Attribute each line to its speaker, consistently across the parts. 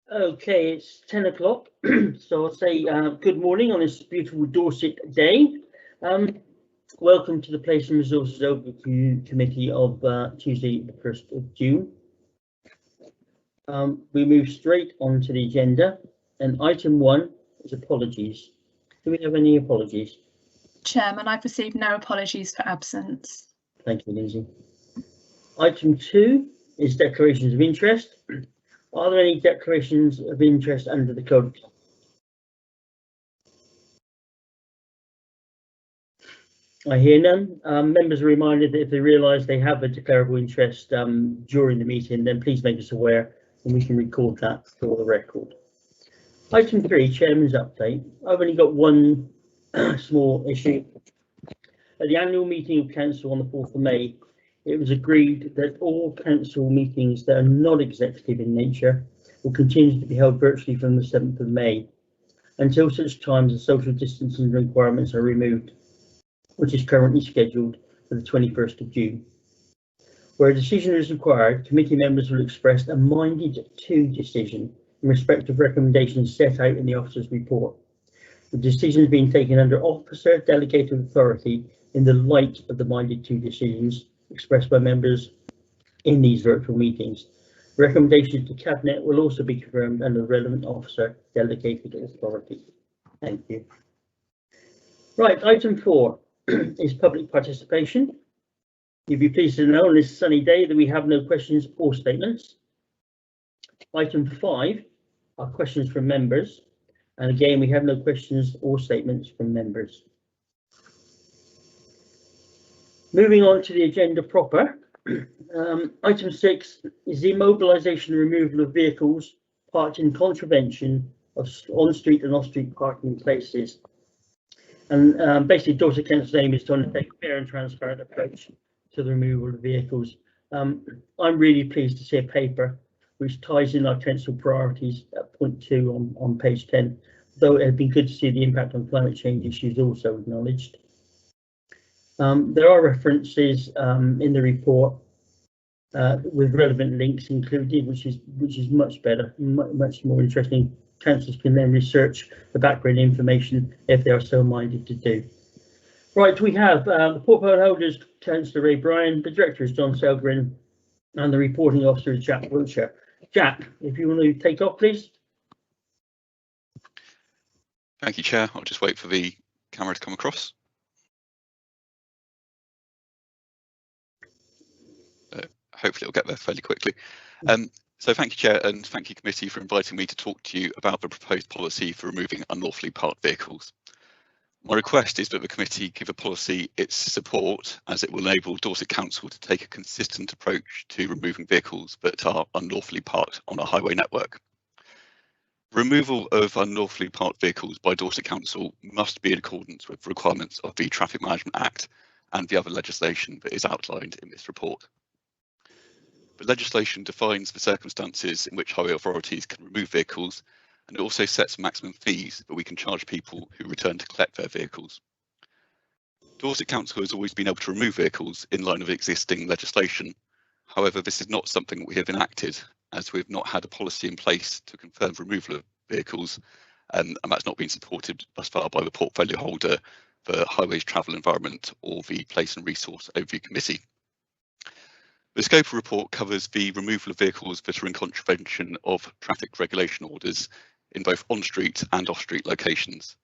Speaker 1: Okay, it's 10 o'clock, so I'll say good morning on this beautiful Dorset day. Welcome to the Place and Resources Overview Committee of Tuesday, the 1st of June. We move straight on to the agenda, and item 1 is apologies. Do we have any apologies?
Speaker 2: Chairman, I've received no apologies for absence.
Speaker 1: Thank you, Lindsay. Item 2 is declarations of interest. Are there any declarations of interest under the code? I hear none. Members are reminded that if they realise they have a declarable interest during the meeting, then please make us aware and we can record that for the record. Item 3, Chairman's update. I've only got one small issue. At the annual meeting of Council on the 4th of May, it was agreed that all Council meetings that are not executive in nature will continue to be held virtually from the 7th of May until such times as social distancing requirements are removed, which is currently scheduled for the 21st of June. Where a decision is required, committee members will express a minded to decision in respect of recommendations set out in the officer's report. The decision is being taken under officer delegated authority in the light of the minded to decisions expressed by members in these virtual meetings. Recommendations to Cabinet will also be confirmed under the relevant officer delegated authority. Thank you. Right, item 4 is public participation. You'd be pleased to know on this sunny day that we have no questions or statements. Item 5 are questions from members, and again we have no questions or statements from members. Moving on to the agenda proper, item 6 is the immobilisation and removal of vehicles parked in contravention of on-street and off-street parking places. And basically, Dorset Council's aim is to undertake a fair and transparent approach to the removal of vehicles. I'm really pleased to see a paper which ties in our council priorities at point 2 on page 10, though it had been good to see the impact on climate change issues also acknowledged. There are references in the report with relevant links included, which is much better, much more interesting. Councillors can then research the background information if they are so minded to do. Right, we have the portfolio holders, Councillor Ray Bryan, the director is John Selgren, and the reporting officer is Jack Wiltshire. Jack, if you want to take off, please.
Speaker 3: Thank you, Chair. I'll just wait for the camera to come across. Hopefully it'll get there fairly quickly. So thank you, Chair, and thank you, Committee, for inviting me to talk to you about the proposed policy for removing unlawfully parked vehicles. My request is that the committee give a policy its support, as it will enable Dorset Council to take a consistent approach to removing vehicles that are unlawfully parked on our highway network. Removal of unlawfully parked vehicles by Dorset Council must be in accordance with the requirements of the Traffic Management Act and the other legislation that is outlined in this report. The legislation defines the circumstances in which highway authorities can remove vehicles, and it also sets maximum fees that we can charge people who return to collect their vehicles. Dorset Council has always been able to remove vehicles in line with existing legislation. However, this is not something we have enacted, as we have not had a policy in place to confirm removal of vehicles, and that's not been supported thus far by the portfolio holder, the Highways Travel Environment, or the Place and Resource Overview Committee. The scope of the report covers the removal of vehicles that are in contravention of traffic regulation orders in both on-street and off-street locations.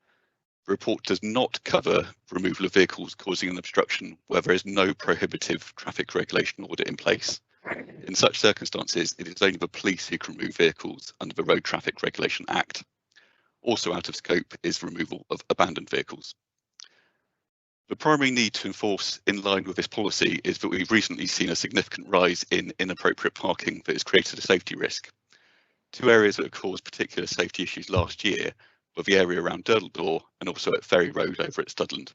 Speaker 3: The report does not cover removal of vehicles causing an obstruction where there is no prohibitive traffic regulation order in place. In such circumstances, it is only the police who can remove vehicles under the Road Traffic Regulation Act. Also out of scope is removal of abandoned vehicles. The primary need to enforce in line with this policy is that we've recently seen a significant rise in inappropriate parking that has created a safety risk. Two areas that have caused particular safety issues last year were the area around Durdledore and also at Ferry Road over at Studland.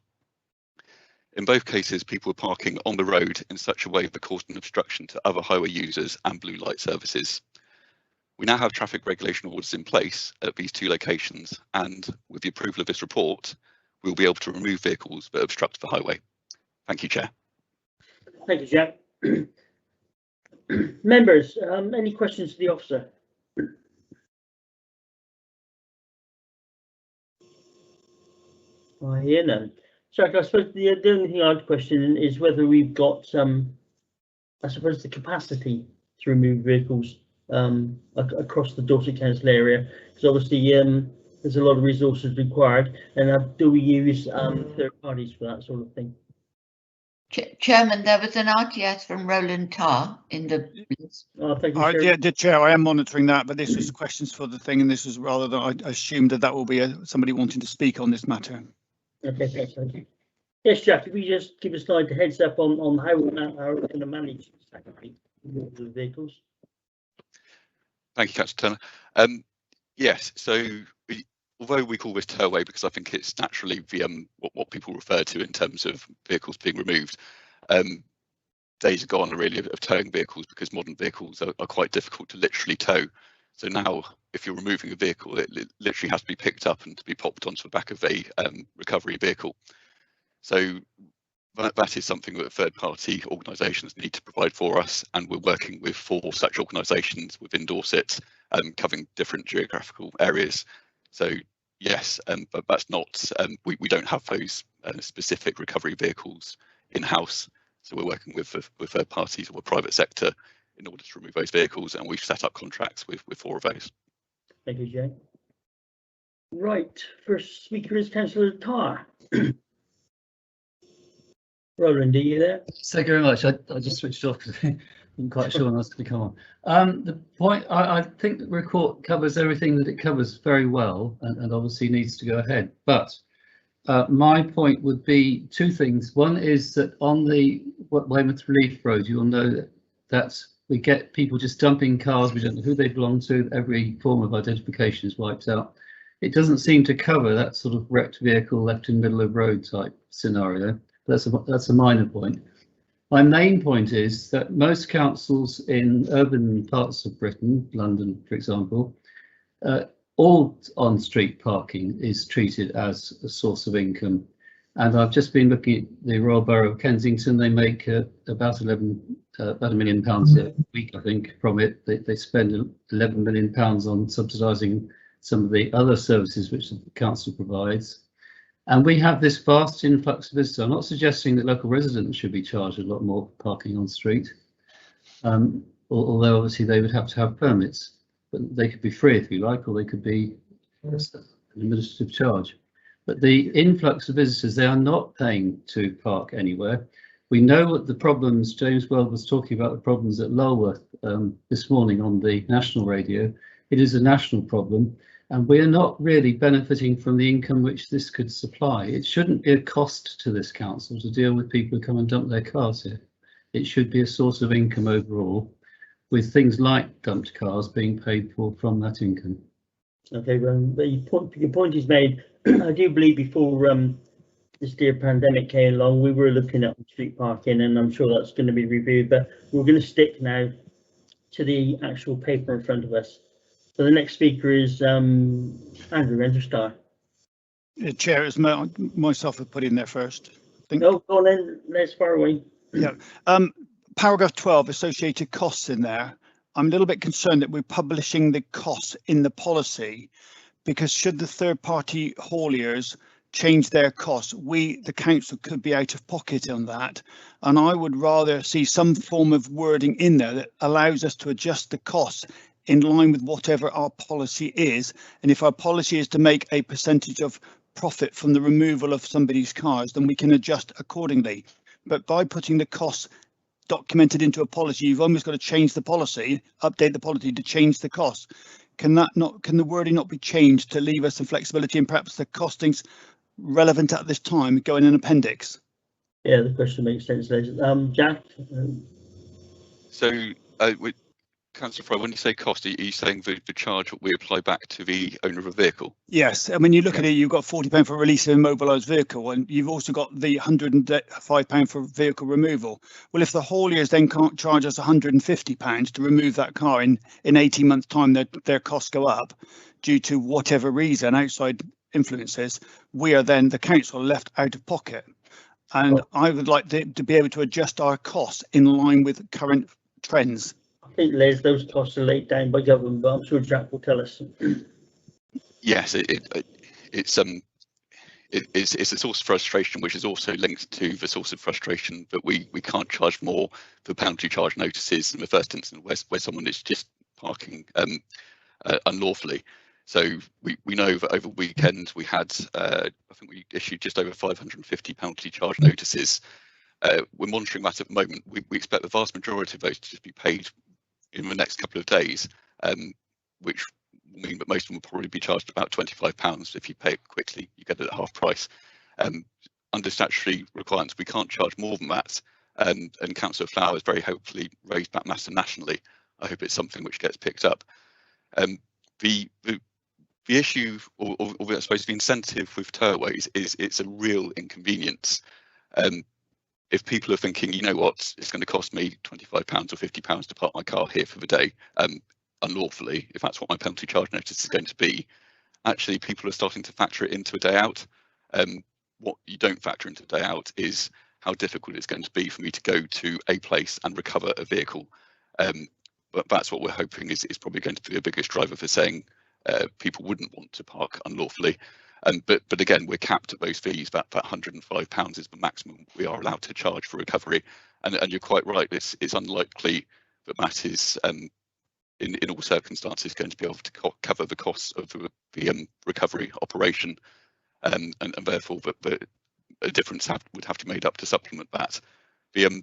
Speaker 3: In both cases, people were parking on the road in such a way that caused an obstruction to other highway users and blue light services. We now have traffic regulation orders in place at these two locations, and with the approval of this report, we'll be able to remove vehicles that obstruct the highway. Thank you, Chair.
Speaker 1: Thank you, Jack. Members, any questions to the officer? I hear none. Jack, I suppose the only thing I'd question is whether we've got, I suppose, the capacity to remove vehicles across the Dorset Council area, because obviously there's a lot of resources required, and do we use third parties for that sort of thing?
Speaker 4: Chairman, there was an RTS from Roland Tarr in the list.
Speaker 1: Oh, thank you, Chair.
Speaker 5: Yeah, the Chair, I am monitoring that, but this was questions for the thing, and this was rather than I assumed that will be somebody wanting to speak on this matter.
Speaker 1: Okay, thanks. Thank you. Yes, Jack, if you just give us like a heads up on how we're going to manage the vehicles.
Speaker 3: Thank you, Councillor Turner. Yes, so although we call this towaway because I think it's naturally the what people refer to in terms of vehicles being removed, days are gone really of towing vehicles, because modern vehicles are quite difficult to literally tow. So now, if you're removing a vehicle, it literally has to be picked up and to be popped onto the back of a recovery vehicle. So that is something that third-party organisations need to provide for us, and we're working with 4 such organisations within Dorset, covering different geographical areas. So yes, but that's not, we don't have those specific recovery vehicles in-house. So we're working with third parties or the private sector in order to remove those vehicles, and we've set up contracts with 4 of those.
Speaker 1: Thank you, Jay. Right, first speaker is Councillor Tarr. Roland, are you there?
Speaker 6: Thank you very much. I just switched off because I wasn't quite sure when I was going to come on. The point, I think the report covers everything that it covers very well, and obviously needs to go ahead. But my point would be 2 things. One is that on the Weymouth Relief Road, you'll know that we get people just dumping cars. We don't know who they belong to. Every form of identification is wiped out. It doesn't seem to cover that sort of wrecked vehicle left in the middle of road type scenario. That's a minor point. My main point is that most councils in urban parts of Britain, London, for example, all on-street parking is treated as a source of income. And I've just been looking at the Royal Borough of Kensington. They make about £1 million a week, I think, from it. They spend £11 million on subsidising some of the other services which the council provides. And we have this vast influx of visitors. I'm not suggesting that local residents should be charged a lot more for parking on street, although obviously they would have to have permits, but they could be free if you like, or they could be an administrative charge. But the influx of visitors, they are not paying to park anywhere. We know what the problems, James Weld was talking about the problems at Lulworth this morning on the national radio. It is a national problem. And we are not really benefiting from the income which this could supply. It shouldn't be a cost to this council to deal with people who come and dump their cars here. It should be a source of income overall, with things like dumped cars being paid for from that income.
Speaker 1: Okay, well, your point is made. I do believe before this dear pandemic came along, we were looking at street parking, and I'm sure that's going to be reviewed, but we're going to stick now to the actual paper in front of us. So the next speaker is Andrew Starr.
Speaker 5: Chair, it's myself who put in there first. I think.
Speaker 1: No, go on then, let's far away.
Speaker 5: Yeah. Paragraph 12, associated costs in there. I'm a little bit concerned that we're publishing the costs in the policy, because should the third party hauliers change their costs, we, the council, could be out of pocket on that. And I would rather see some form of wording in there that allows us to adjust the costs in line with whatever our policy is. And if our policy is to make a percentage of profit from the removal of somebody's cars, then we can adjust accordingly. But by putting the costs documented into a policy, you've almost got to change the policy, update the policy to change the costs. Can the wording not be changed to leave us some flexibility, and perhaps the costings relevant at this time go in an appendix?
Speaker 1: Yeah, the question makes sense, Les. Jack?
Speaker 3: So Councillor Fry, when you say cost, are you saying the charge that we apply back to the owner of a vehicle?
Speaker 5: Yes, and when you look at it, you've got £40 for release of immobilised vehicle, and you've also got the £105 for vehicle removal. Well, if the hauliers then can't charge us £150 to remove that car in 18 months' time, their costs go up due to whatever reason, outside influences, we are then, the council, left out of pocket. And I would like to be able to adjust our costs in line with current trends.
Speaker 1: I think, Les, those costs are laid down by government, but I'm sure Jack will tell us.
Speaker 3: Yes, it's it's a source of frustration, which is also linked to the source of frustration that we can't charge more for penalty charge notices in the first instance where someone is just parking unlawfully. So we know that over the weekend we had, I think we issued just over 550 penalty charge notices. We're monitoring that at the moment. We expect the vast majority of those to just be paid in the next couple of days, which will mean that most of them will probably be charged about £25. If you pay it quickly, you get it at half price. Under statutory requirements, we can't charge more than that, and Councillor Flower has very hopefully raised that matter nationally. I hope it's something which gets picked up. The issue, or I suppose the incentive with towaways is it's a real inconvenience. If people are thinking, you know what, it's going to cost me £25 or £50 to park my car here for the day, unlawfully, if that's what my penalty charge notice is going to be, actually people are starting to factor it into a day out. What you don't factor into a day out is how difficult it's going to be for me to go to a place and recover a vehicle. But that's what we're hoping is probably going to be the biggest driver for saying people wouldn't want to park unlawfully. But again, we're capped at those fees. That £105 is the maximum we are allowed to charge for recovery. And you're quite right, it's unlikely that is in all circumstances going to be able to cover the costs of the recovery operation, and therefore a difference would have to be made up to supplement that. The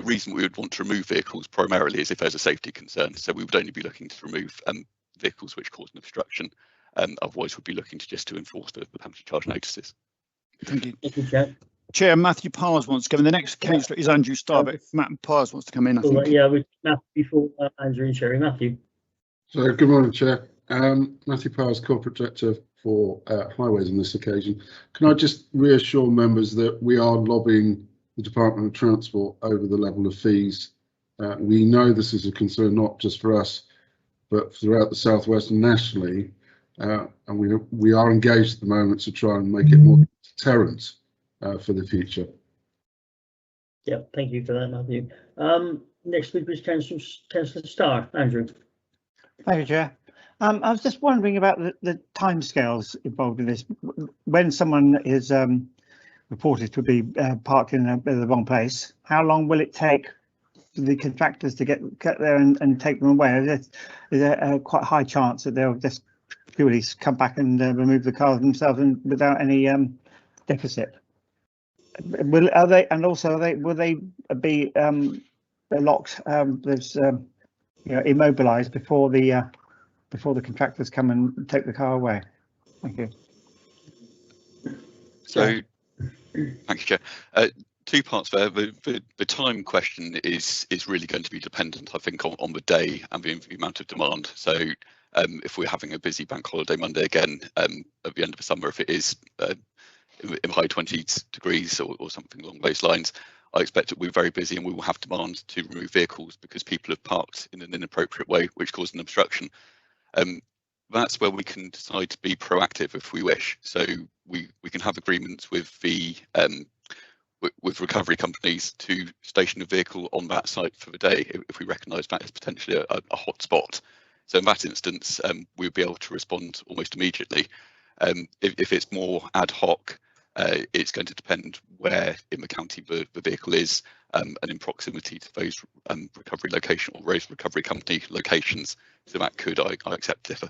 Speaker 3: reason we would want to remove vehicles primarily is if there's a safety concern. So we would only be looking to remove vehicles which cause an obstruction. Otherwise, we'd be looking to enforce the penalty charge notices.
Speaker 5: Thank you.
Speaker 1: Thank you, Chair.
Speaker 5: Chair, Matthew Powers wants to come in. The next councillor is Andrew Starr, but Matt Powers wants to come in, I think.
Speaker 1: Yeah, with Matthew before Andrew and Sherry. Matthew.
Speaker 7: So, good morning, Chair. Matthew Powers, Corporate Director for Highways on this occasion. Can I just reassure members that we are lobbying the Department of Transport over the level of fees? We know this is a concern not just for us, but throughout the Southwest and nationally, and we are engaged at the moment to try and make it more deterrent for the future.
Speaker 1: Yeah, thank you for that, Matthew. Next week is Councillor Starr. Andrew.
Speaker 8: Thank you, Chair. I was just wondering about the timescales involved in this. When someone is reported to be parked in the wrong place, how long will it take for the contractors to get there and take them away? Is there a quite high chance that they'll just purely come back and remove the cars themselves and without any deficit? Will they be locked, immobilised before the contractors come and take the car away? Thank you.
Speaker 3: So, thank you, Chair. Two parts there. The time question is really going to be dependent, I think, on the day and the amount of demand. So if we're having a busy bank holiday Monday again at the end of the summer, if it is in high 20s degrees or something along those lines, I expect it will be very busy and we will have demand to remove vehicles because people have parked in an inappropriate way, which caused an obstruction. That's where we can decide to be proactive if we wish. So we can have agreements with the with recovery companies to station a vehicle on that site for the day if we recognise that is potentially a hot spot. So in that instance, we'll be able to respond almost immediately. If it's more ad hoc, it's going to depend where in the county the vehicle is and in proximity to those recovery location or those recovery company locations. So that could, I accept, differ.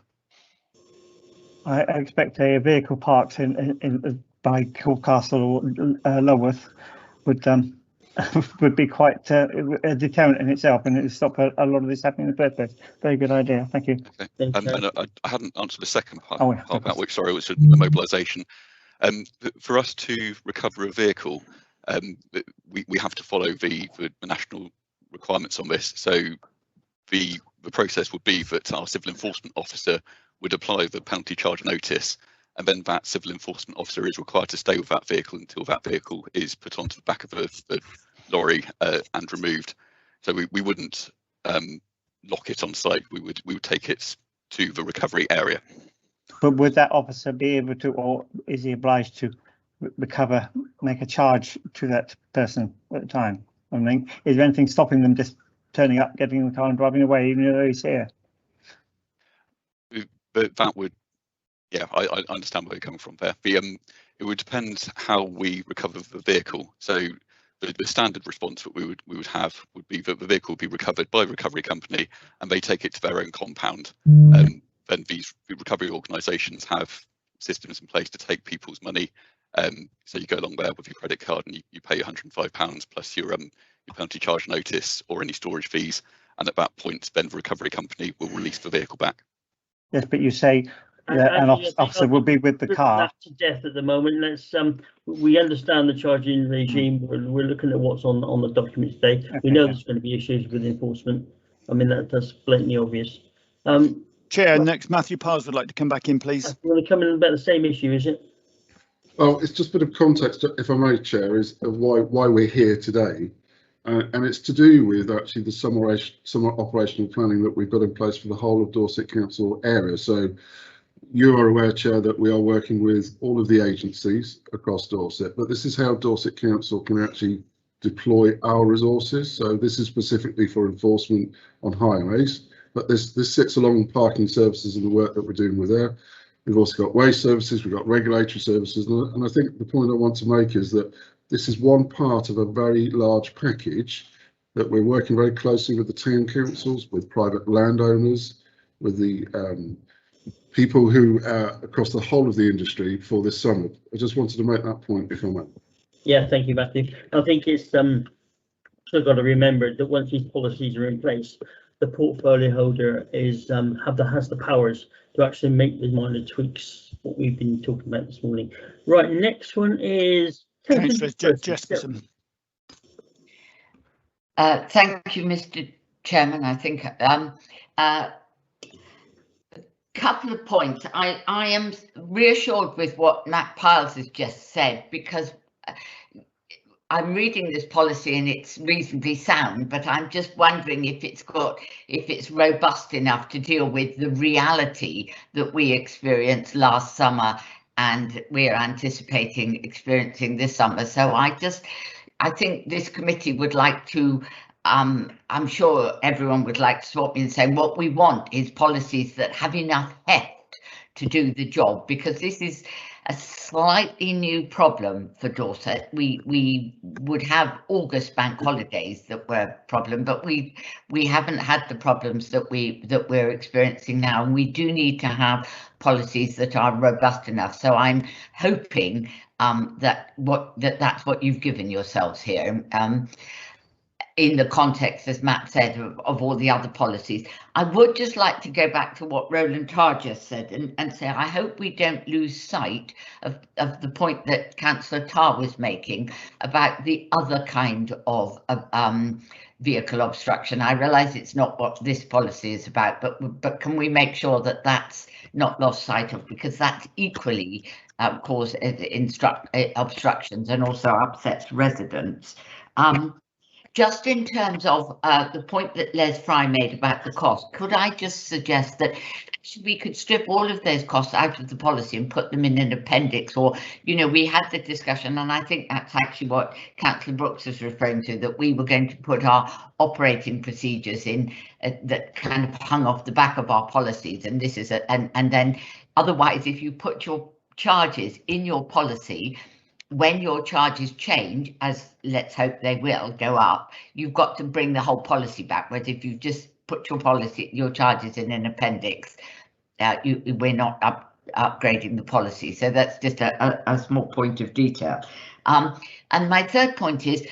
Speaker 3: I
Speaker 8: expect a vehicle parked by Castle or Lulworth would be quite a deterrent in itself, and it would stop a lot of this happening in the first place. Very good idea. Thank you. Okay.
Speaker 3: And I hadn't answered the second part,
Speaker 8: part
Speaker 3: about which, sorry, was the mobilisation. For us to recover a vehicle, we have to follow the national requirements on this. So the process would be that our civil enforcement officer would apply the penalty charge notice, and then that civil enforcement officer is required to stay with that vehicle until that vehicle is put onto the back of the lorry and removed. So we wouldn't lock it on site. We would take it to the recovery area.
Speaker 8: But would that officer be able to, or is he obliged to make a charge to that person at the time? I mean, is there anything stopping them just turning up, getting in the car and driving away, even though he's here?
Speaker 3: But that would, yeah, I understand where you're coming from there. It would depend how we recover the vehicle. So the standard response that we would have would be that the vehicle would be recovered by a recovery company and they take it to their own compound. Then these recovery organisations have systems in place to take people's money. So you go along there with your credit card and you pay £105 plus your penalty charge notice or any storage fees, and at that point then the recovery company will release the vehicle back.
Speaker 8: Yes, but you say an officer will be with the car.
Speaker 1: To death at the moment. Let's we understand the charging regime. We're looking at what's on the document today.
Speaker 8: Okay,
Speaker 1: we know there's going to be issues with enforcement. I mean that's blatantly obvious.
Speaker 5: Chair, next Matthew Powers would like to come back in, please.
Speaker 1: You want to come in about the same issue, is it?
Speaker 7: Well, it's just a bit of context, if I may, Chair, is of why we're here today. And it's to do with actually the summer operational planning that we've got in place for the whole of Dorset Council area. So you are aware, Chair, that we are working with all of the agencies across Dorset, but this is how Dorset Council can actually deploy our resources. So this is specifically for enforcement on highways, but this sits along parking services and the work that we're doing with there. We've also got waste services, we've got regulatory services, and I think the point I want to make is that this is one part of a very large package that we're working very closely with the town councils, with private landowners, with the people who across the whole of the industry for this summer. I just wanted to make that point, if I may.
Speaker 1: Yeah, thank you, Matthew. I think it's still got to remember that once these policies are in place, the portfolio holder has the powers to actually make the minor tweaks, what we've been talking about this morning. Right, next one is
Speaker 5: Councillor Jesperson.
Speaker 4: Thank you, Mr. Chairman. I think couple of points. I am reassured with what Matt Piles has just said, because I'm reading this policy and it's reasonably sound, but I'm just wondering if it's robust enough to deal with the reality that we experienced last summer and we're anticipating experiencing this summer. So I think this committee would like to, I'm sure everyone would like to swap me and say what we want is policies that have enough heft to do the job, because this is a slightly new problem for Dorset. We would have August bank holidays that were a problem, but we haven't had the problems that we're experiencing now, and we do need to have policies that are robust enough. So I'm hoping that's what you've given yourselves here. In the context, as Matt said, of all the other policies. I would just like to go back to what Roland Tarr just said and say I hope we don't lose sight of the point that Councillor Tarr was making about the other kind of vehicle obstruction. I realise it's not what this policy is about, but can we make sure that that's not lost sight of, because that's equally cause obstructions and also upsets residents. Just in terms of the point that Les Fry made about the cost, could I just suggest that we could strip all of those costs out of the policy and put them in an appendix? Or, you know, we had the discussion, and I think that's actually what Councillor Brooks was referring to, that we were going to put our operating procedures in that kind of hung off the back of our policies. And this is and then otherwise, if you put your charges in your policy, when your charges change, as let's hope they will go up, you've got to bring the whole policy back. Whereas if you just put your charges in an appendix, we're not upgrading the policy. So that's just a small point of detail. And my third point is,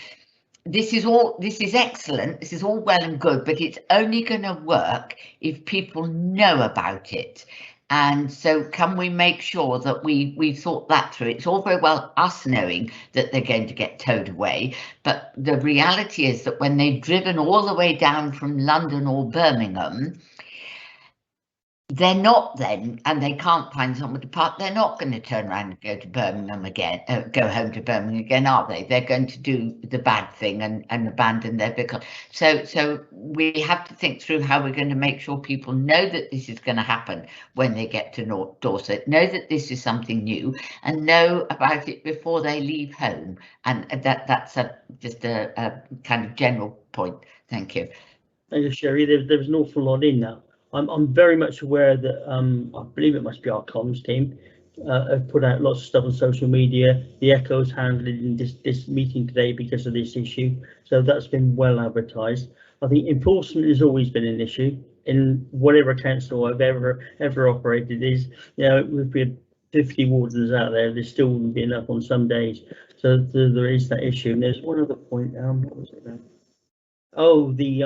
Speaker 4: this is excellent. This is all well and good, but it's only going to work if people know about it. And so can we make sure that we thought that through? It's all very well us knowing that they're going to get towed away, but the reality is that when they've driven all the way down from London or Birmingham, they're not then, and they can't find somewhere to park, they're not going to turn around and go to Birmingham again, go home to Birmingham again, are they? They're going to do the bad thing and abandon their vehicle. So we have to think through how we're going to make sure people know that this is going to happen when they get to Dorset, know that this is something new, and know about it before they leave home. And that's just a kind of general point. Thank you.
Speaker 1: Thank you, Sherry. There's an awful lot in that. I'm very much aware that I believe it must be our comms team have put out lots of stuff on social media. The Echo's handling this meeting today because of this issue, so that's been well advertised. I think enforcement has always been an issue in whatever council I've ever operated. Is, you know, if we had 50 wardens out there, there still wouldn't be enough on some days. So there is that issue. And there's one other point. What was it now? Oh, the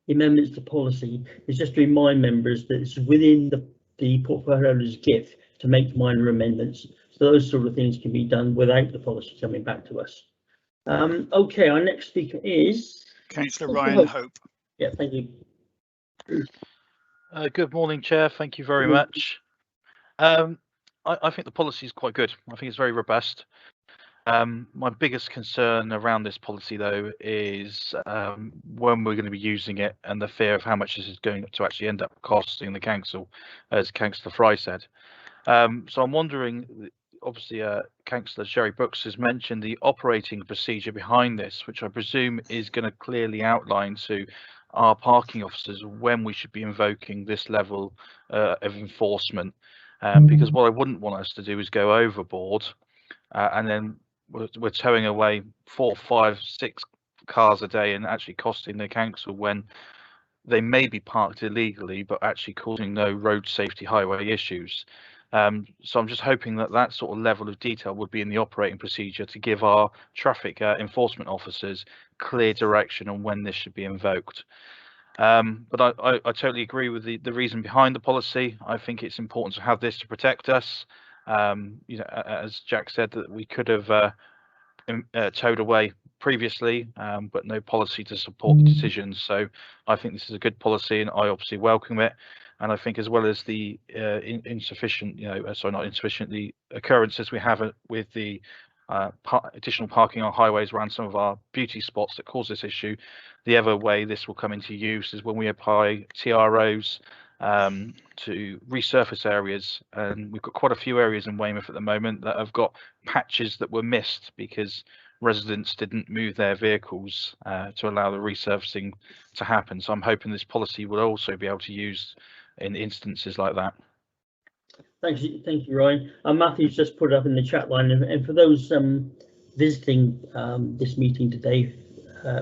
Speaker 1: amendments to policy is just to remind members that it's within the portfolio's gift to make minor amendments. So those sort of things can be done without the policy coming back to us. Okay, our next speaker is
Speaker 5: Councillor Ryan Hope.
Speaker 1: Yeah, thank you.
Speaker 9: Good morning, Chair. Thank you very much. I think the policy is quite good. I think it's very robust. My biggest concern around this policy, though, is when we're going to be using it and the fear of how much this is going to actually end up costing the council, as Councillor Fry said. So I'm wondering, obviously, Councillor Sherry Brooks has mentioned the operating procedure behind this, which I presume is going to clearly outline to our parking officers when we should be invoking this level of enforcement. Because what I wouldn't want us to do is go overboard and then we're towing away 4, 5, 6 cars a day and actually costing the council when they may be parked illegally but actually causing no road safety highway issues. So I'm just hoping that that sort of level of detail would be in the operating procedure to give our traffic enforcement officers clear direction on when this should be invoked. But I totally agree with the reason behind the policy. I think it's important to have this to protect us. You know, as Jack said, that we could have towed away previously, but no policy to support the decisions. So I think this is a good policy, and I obviously welcome it. And I think, as well as the insufficient, not insufficient, the occurrences we have with the additional parking on highways around some of our beauty spots that cause this issue, the other way this will come into use is when we apply TROs to resurface areas. And we've got quite a few areas in Weymouth at the moment that have got patches that were missed because residents didn't move their vehicles to allow the resurfacing to happen. So I'm hoping this policy will also be able to use in instances like that.
Speaker 1: Thank you, Ryan. Matthew's just put it up in the chat line, and for those visiting this meeting today,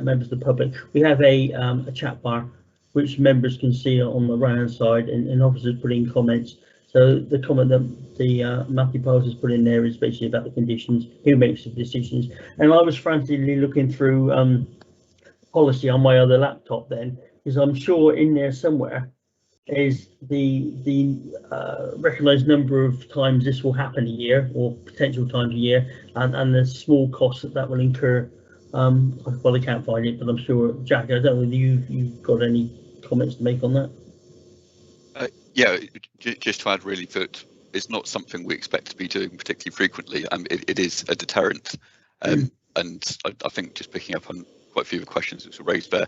Speaker 1: members of the public, we have a chat bar which members can see on the right hand side, and officers put in comments. So the comment that the Matthew Piles has put in there is basically about the conditions, who makes the decisions. And I was frantically looking through policy on my other laptop then, because I'm sure in there somewhere is the recognised number of times this will happen a year, or potential times a year, and the small costs that will incur. Well, I can't find it, but I'm sure, Jack, I don't know whether you've got any comments to make on that.
Speaker 3: Yeah, just to add really that it's not something we expect to be doing particularly frequently. It is a deterrent, and I think just picking up on quite a few of the questions that were raised there,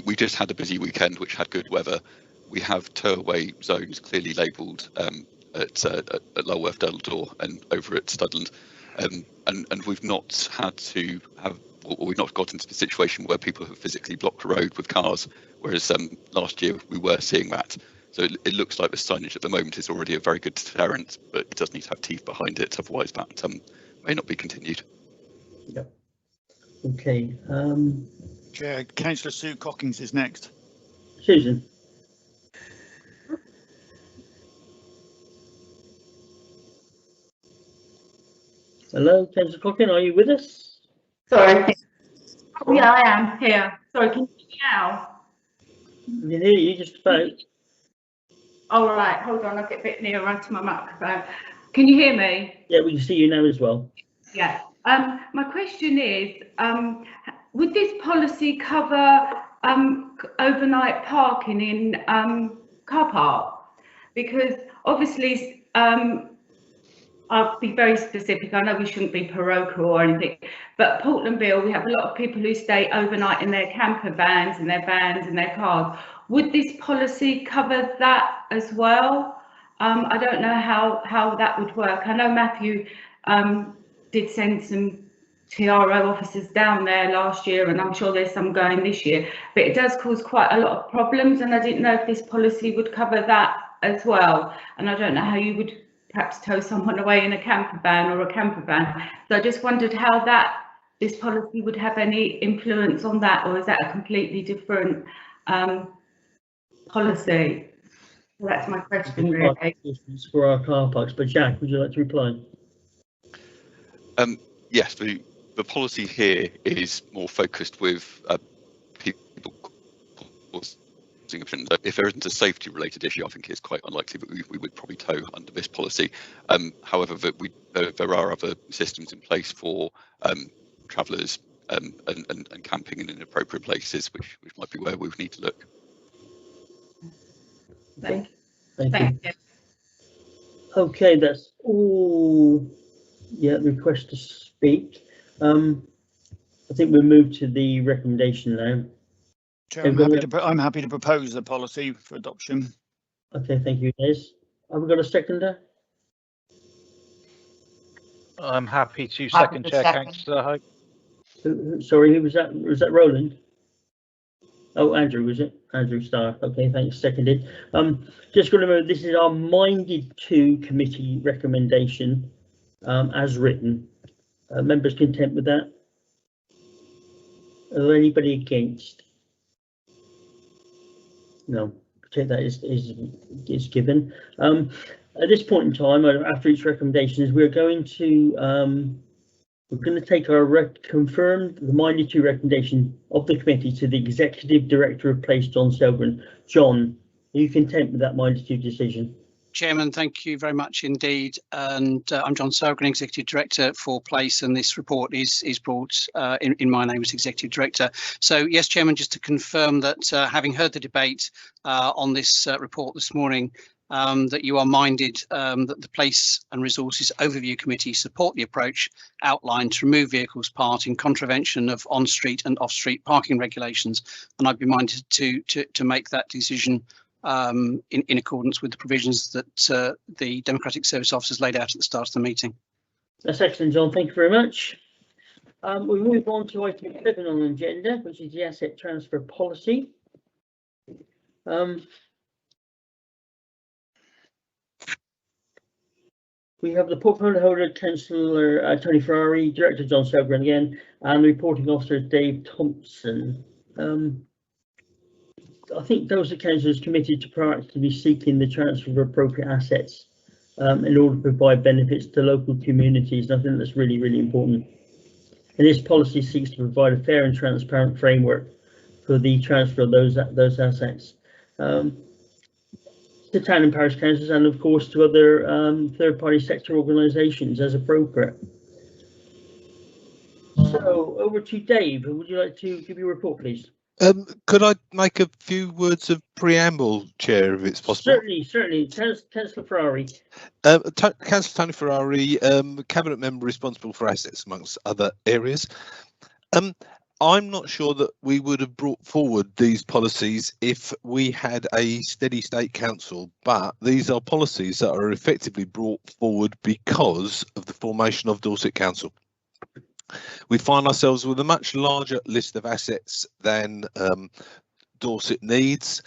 Speaker 3: we just had a busy weekend which had good weather. We have tow-away zones clearly labelled at Lulworth, Delledore, and over at Studland, and we've not had to have, or we've not got into the situation where people have physically blocked a road with cars, whereas last year we were seeing that. So it looks like the signage at the moment is already a very good deterrent, but it does need to have teeth behind it, otherwise that may not be continued.
Speaker 1: Yeah. Okay.
Speaker 5: Chair, Councillor Sue Cockings is next.
Speaker 1: Susan. Hello, Councillor Cockings, are you with us?
Speaker 10: Sorry. Yeah, I am here. Sorry, can you hear me now?
Speaker 1: I can hear you just about.
Speaker 10: All right, hold on, I'll get a bit nearer to my microphone. Can you hear me?
Speaker 1: Yeah, we can see you now as well.
Speaker 10: Yeah. My question is, would this policy cover overnight parking in car park? Because obviously, I'll be very specific. I know we shouldn't be parochial or anything, but Portlandville, we have a lot of people who stay overnight in their camper vans and their vans and their cars. Would this policy cover that as well? I don't know how that would work. I know Matthew did send some TRO officers down there last year, and I'm sure there's some going this year, but it does cause quite a lot of problems, and I didn't know if this policy would cover that as well. And I don't know how you would perhaps tow someone away in a camper van or a camper van. So I just wondered how this policy would have any influence on that, or is that a completely different policy? So that's my question really.
Speaker 1: For our car parks, but Jack, would you like to reply?
Speaker 3: Yes, the policy here is more focused with people causing. If there isn't a safety related issue, I think it's quite unlikely that we would probably tow under this policy. However, there are other systems in place for travellers and camping in inappropriate places, which might be where we would need to look.
Speaker 10: Thank
Speaker 1: Thank
Speaker 10: you.
Speaker 1: Okay, that's all. Yeah, request to speak. I think we'll move to the recommendation now.
Speaker 5: Chair, I'm happy to propose the policy for adoption.
Speaker 1: Okay, thank you, Des. Have we got a seconder?
Speaker 9: I'm happy to second, Chair. Councillor Hope.
Speaker 1: Sorry, who was that? Was that Roland? Oh, Andrew, was it? Andrew Starr. Okay, thanks. Seconded. Just got to remember, this is our minded to committee recommendation as written. Members content with that? Are there anybody against? No, take that is given. At this point in time, after each recommendation, we're going to take our confirmed the minded to recommendation of the committee to the executive director of Place, John Selgren. John, are you content with that minded to decision?
Speaker 11: Chairman, thank you very much indeed. And I'm John Selgren, Executive Director for Place, and this report is brought in my name as Executive Director. So yes, Chairman, just to confirm that having heard the debate on this report this morning, that you are minded that the Place and Resources Overview Committee support the approach outlined to remove vehicles parked in contravention of on-street and off-street parking regulations, and I'd be minded to make that decision in accordance with the provisions that the Democratic Service Officers laid out at the start of the meeting.
Speaker 1: That's excellent, John. Thank you very much. We move on to item 7 on the agenda, which is the asset transfer policy. We have the portfolio holder, Councillor Tony Ferrari, Director John Selgren again, and the reporting officer Dave Thompson. I think those are councillors committed to proactively seeking the transfer of appropriate assets in order to provide benefits to local communities, and I think that's really, really important. And this policy seeks to provide a fair and transparent framework for the transfer of those assets to town and parish councils, and of course to other third-party sector organisations as appropriate. So over to Dave. Would you like to give your report, please?
Speaker 12: Could I make a few words of preamble, Chair, if it's possible?
Speaker 1: Certainly. Councillor Ferrari.
Speaker 12: Councillor Tony Ferrari, Cabinet Member responsible for assets, amongst other areas. I'm not sure that we would have brought forward these policies if we had a steady state council, but these are policies that are effectively brought forward because of the formation of Dorset Council. We find ourselves with a much larger list of assets than Dorset needs.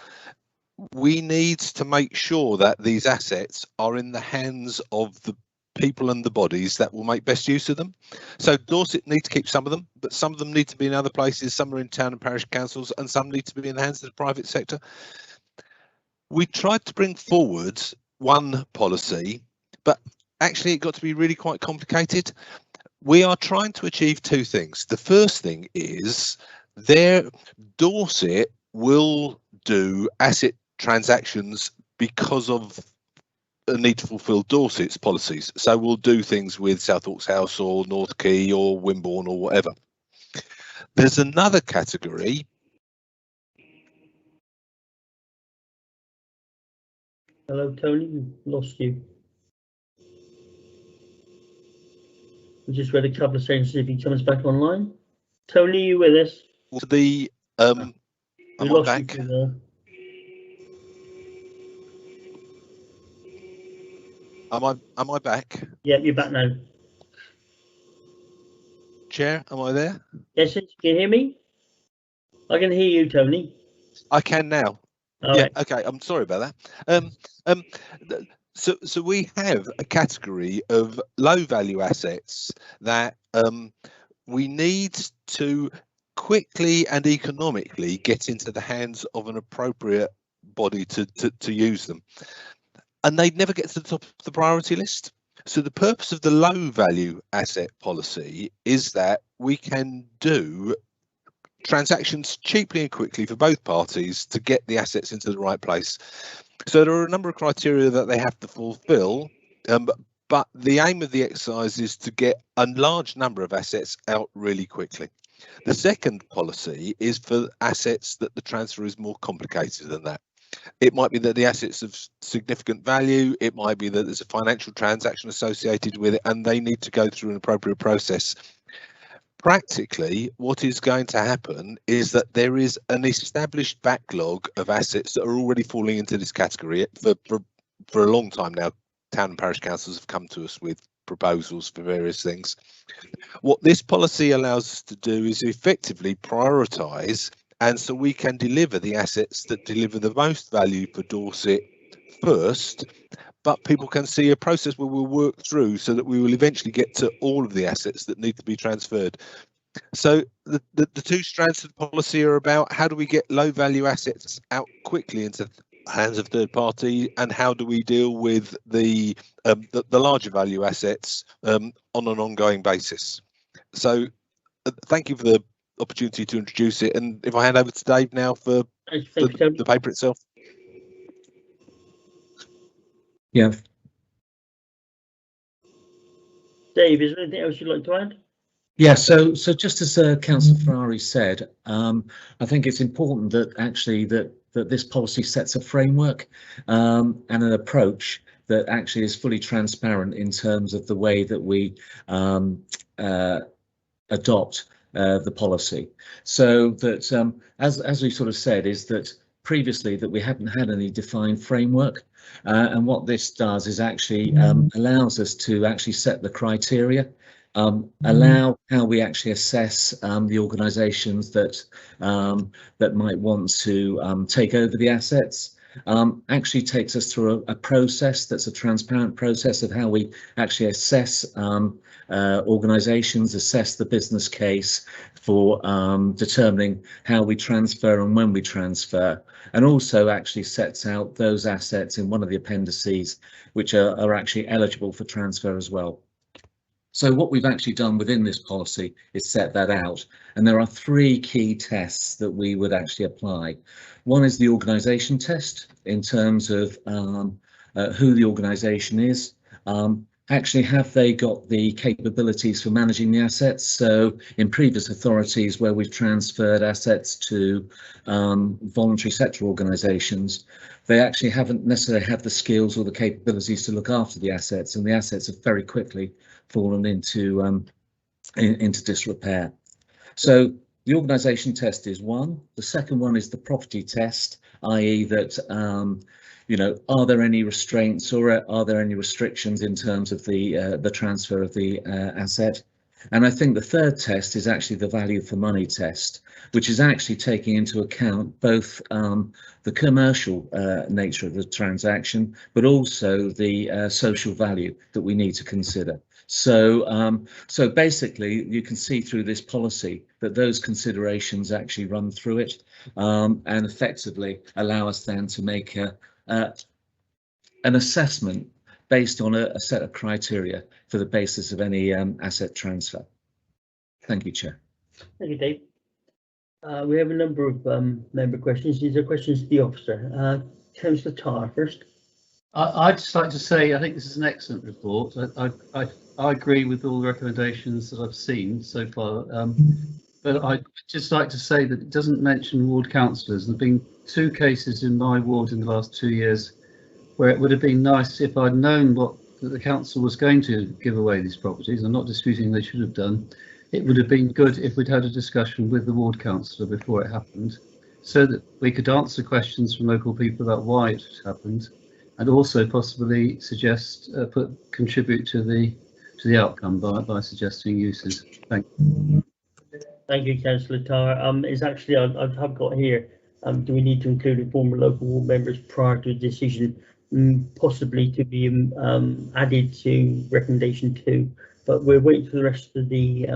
Speaker 12: We need to make sure that these assets are in the hands of the people and the bodies that will make best use of them. So Dorset need to keep some of them, but some of them need to be in other places, some are in town and parish councils, and some need to be in the hands of the private sector. We tried to bring forward one policy, but actually it got to be really quite complicated. We are trying to achieve two things. The first thing is Dorset will do asset transactions because of a need to fulfil Dorset's policies. So we'll do things with South Hawks House or North Quay or Wimborne or whatever. There's another category.
Speaker 1: Hello, Tony. We lost you. We just read a couple of sentences if he comes back online. Tony, are you with us?
Speaker 12: The am I back? Am I back?
Speaker 1: Yeah, you're back now.
Speaker 12: Chair, am I there?
Speaker 1: Yes, can you hear me? I can hear you, Tony.
Speaker 12: I can now. Yeah, okay, I'm sorry about that. So we have a category of low value assets that we need to quickly and economically get into the hands of an appropriate body to use them. And they never get to the top of the priority list. So the purpose of the low value asset policy is that we can do transactions cheaply and quickly for both parties to get the assets into the right place. So there are a number of criteria that they have to fulfill, but the aim of the exercise is to get a large number of assets out really quickly. The second policy is for assets that the transfer is more complicated than that. It might be that the assets of significant value, it might be that there's a financial transaction associated with it, and they need to go through an appropriate process. Practically, what is going to happen is that there is an established backlog of assets that are already falling into this category. For a long time now, town and parish councils have come to us with proposals for various things. What this policy allows us to do is effectively prioritise, and so we can deliver the assets that deliver the most value for Dorset first, but people can see a process where we'll work through so that we will eventually get to all of the assets that need to be transferred. So the two strands of the policy are about how do we get low value assets out quickly into the hands of third party, and how do we deal with the larger value assets on an ongoing basis. So thank you for the opportunity to introduce it, and if I hand over to Dave now for the paper itself.
Speaker 13: Yeah.
Speaker 1: Dave, is there anything else you'd like to add?
Speaker 13: Yeah, so just as Councillor Ferrari said, I think it's important that actually that this policy sets a framework and an approach that actually is fully transparent in terms of the way that we adopt the policy. So that as we sort of said, is that previously that we haven't had any defined framework. And what this does is actually allows us to actually set the criteria, allow how we actually assess the organisations that might want to take over the assets. Actually takes us through a process that's a transparent process of how we actually assess organisations, assess the business case for determining how we transfer and when we transfer, and also actually sets out those assets in one of the appendices which are actually eligible for transfer as well. So what we've actually done within this policy is set that out, and there are three key tests that we would actually apply. One is the organisation test in terms of who the organisation is. Actually, have they got the capabilities for managing the assets? So in previous authorities where we've transferred assets to voluntary sector organisations, they actually haven't necessarily had the skills or the capabilities to look after the assets, and the assets have very quickly fallen into disrepair. So the organisation test is one. The second one is the property test, i.e. that you know, are there any restraints or are there any restrictions in terms of the transfer of the asset? And I think the third test is actually the value for money test, which is actually taking into account both the commercial nature of the transaction, but also the social value that we need to consider. So so basically you can see through this policy that those considerations actually run through it and effectively allow us then to make an assessment based on a set of criteria for the basis of any asset transfer. Thank you, Chair.
Speaker 1: Thank you, Dave. We have a number of member questions. These are questions to the officer. Councillor Tarr first.
Speaker 6: I'd just like to say I think this is an excellent report. I agree with all the recommendations that I've seen so far, but I'd just like to say that it doesn't mention ward councillors. There have been 2 cases in my ward in the last 2 years where it would have been nice if I'd known that the council was going to give away these properties. I'm not disputing they should have done. It would have been good if we'd had a discussion with the ward councillor before it happened, so that we could answer questions from local people about why it happened, and also possibly suggest contribute to the outcome by suggesting uses. Thank you.
Speaker 1: Thank you, Councillor Tarr. Is actually I've got here Do we need to include informal local ward members prior to a decision, possibly to be added to recommendation 2? But we're waiting for the rest of the.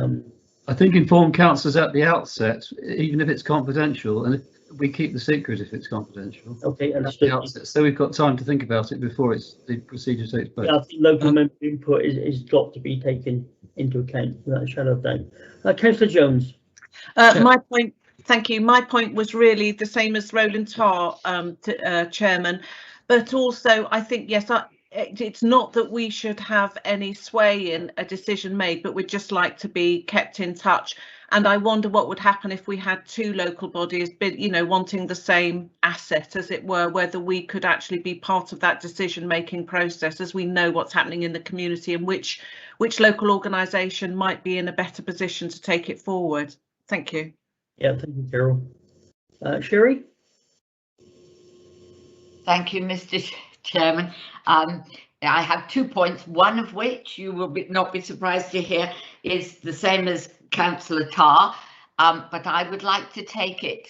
Speaker 6: I think inform councillors at the outset, even if it's confidential, and we keep the secret if it's confidential.
Speaker 1: Okay, understood.
Speaker 6: Outset, so we've got time to think about it before the procedure takes place.
Speaker 1: Yeah, I think local member input is got to be taken into account without a shadow of doubt. Councillor Jones.
Speaker 14: My point, thank you. My point was really the same as Roland Tarr, Chairman, but also I think, yes, it's not that we should have any sway in a decision made, but we'd just like to be kept in touch. And I wonder what would happen if we had 2 local bodies, wanting the same asset, as it were, whether we could actually be part of that decision making process, as we know what's happening in the community and which local organisation might be in a better position to take it forward. Thank you.
Speaker 1: Yeah, thank you, Carol. Sherry?
Speaker 4: Thank you, Mr. Chairman. I have 2 points, one of which you will not be surprised to hear is the same as Councillor Tarr, but I would like to take it.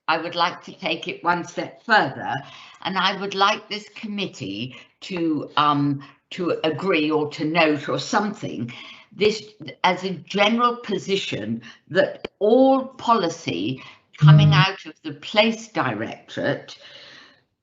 Speaker 4: I would like to take it one step further, and I would like this committee to agree or to note or something this as a general position that all policy coming out of the Place Directorate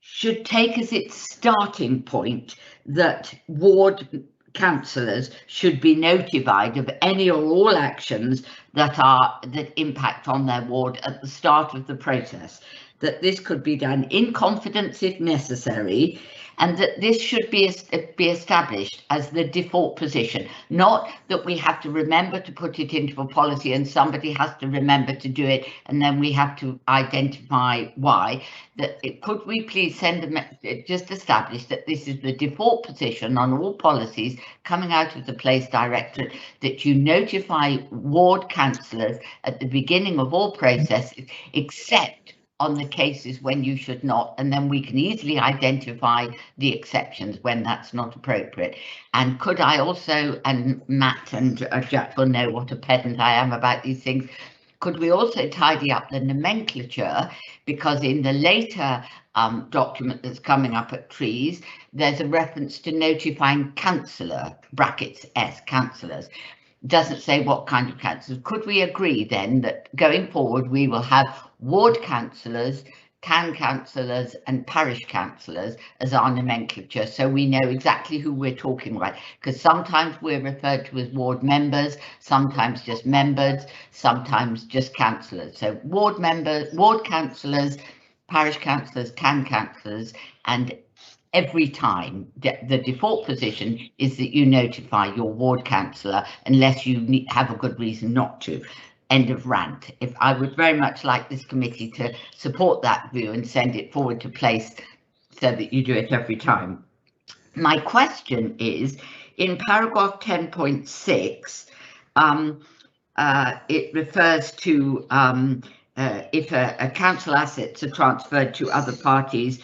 Speaker 4: should take as its starting point that ward councillors should be notified of any or all actions that impact on their ward at the start of the process, that this could be done in confidence if necessary, and that this should be established as the default position, not that we have to remember to put it into a policy and somebody has to remember to do it and then we have to identify why. Could we please just establish that this is the default position on all policies coming out of the Place Directorate, that you notify ward councillors at the beginning of all processes except on the cases when you should not, and then we can easily identify the exceptions when that's not appropriate. And could I also, and Matt and Jack will know what a pedant I am about these things, could we also tidy up the nomenclature, because in the later document that's coming up at Trees, there's a reference to notifying councillor, brackets S, councillors. Doesn't say what kind of councillors. Could we agree then that going forward we will have ward councillors, town councillors and parish councillors as our nomenclature, so we know exactly who we're talking about? Because sometimes we're referred to as ward members, sometimes just members, sometimes just councillors. So ward members, ward councillors, parish councillors, town councillors, and every time the default position is that you notify your ward councillor unless you have a good reason not to. End of rant. If I would very much like this committee to support that view and send it forward to Place so that you do it every time. My question is, in paragraph 10.6, it refers to if a council assets are transferred to other parties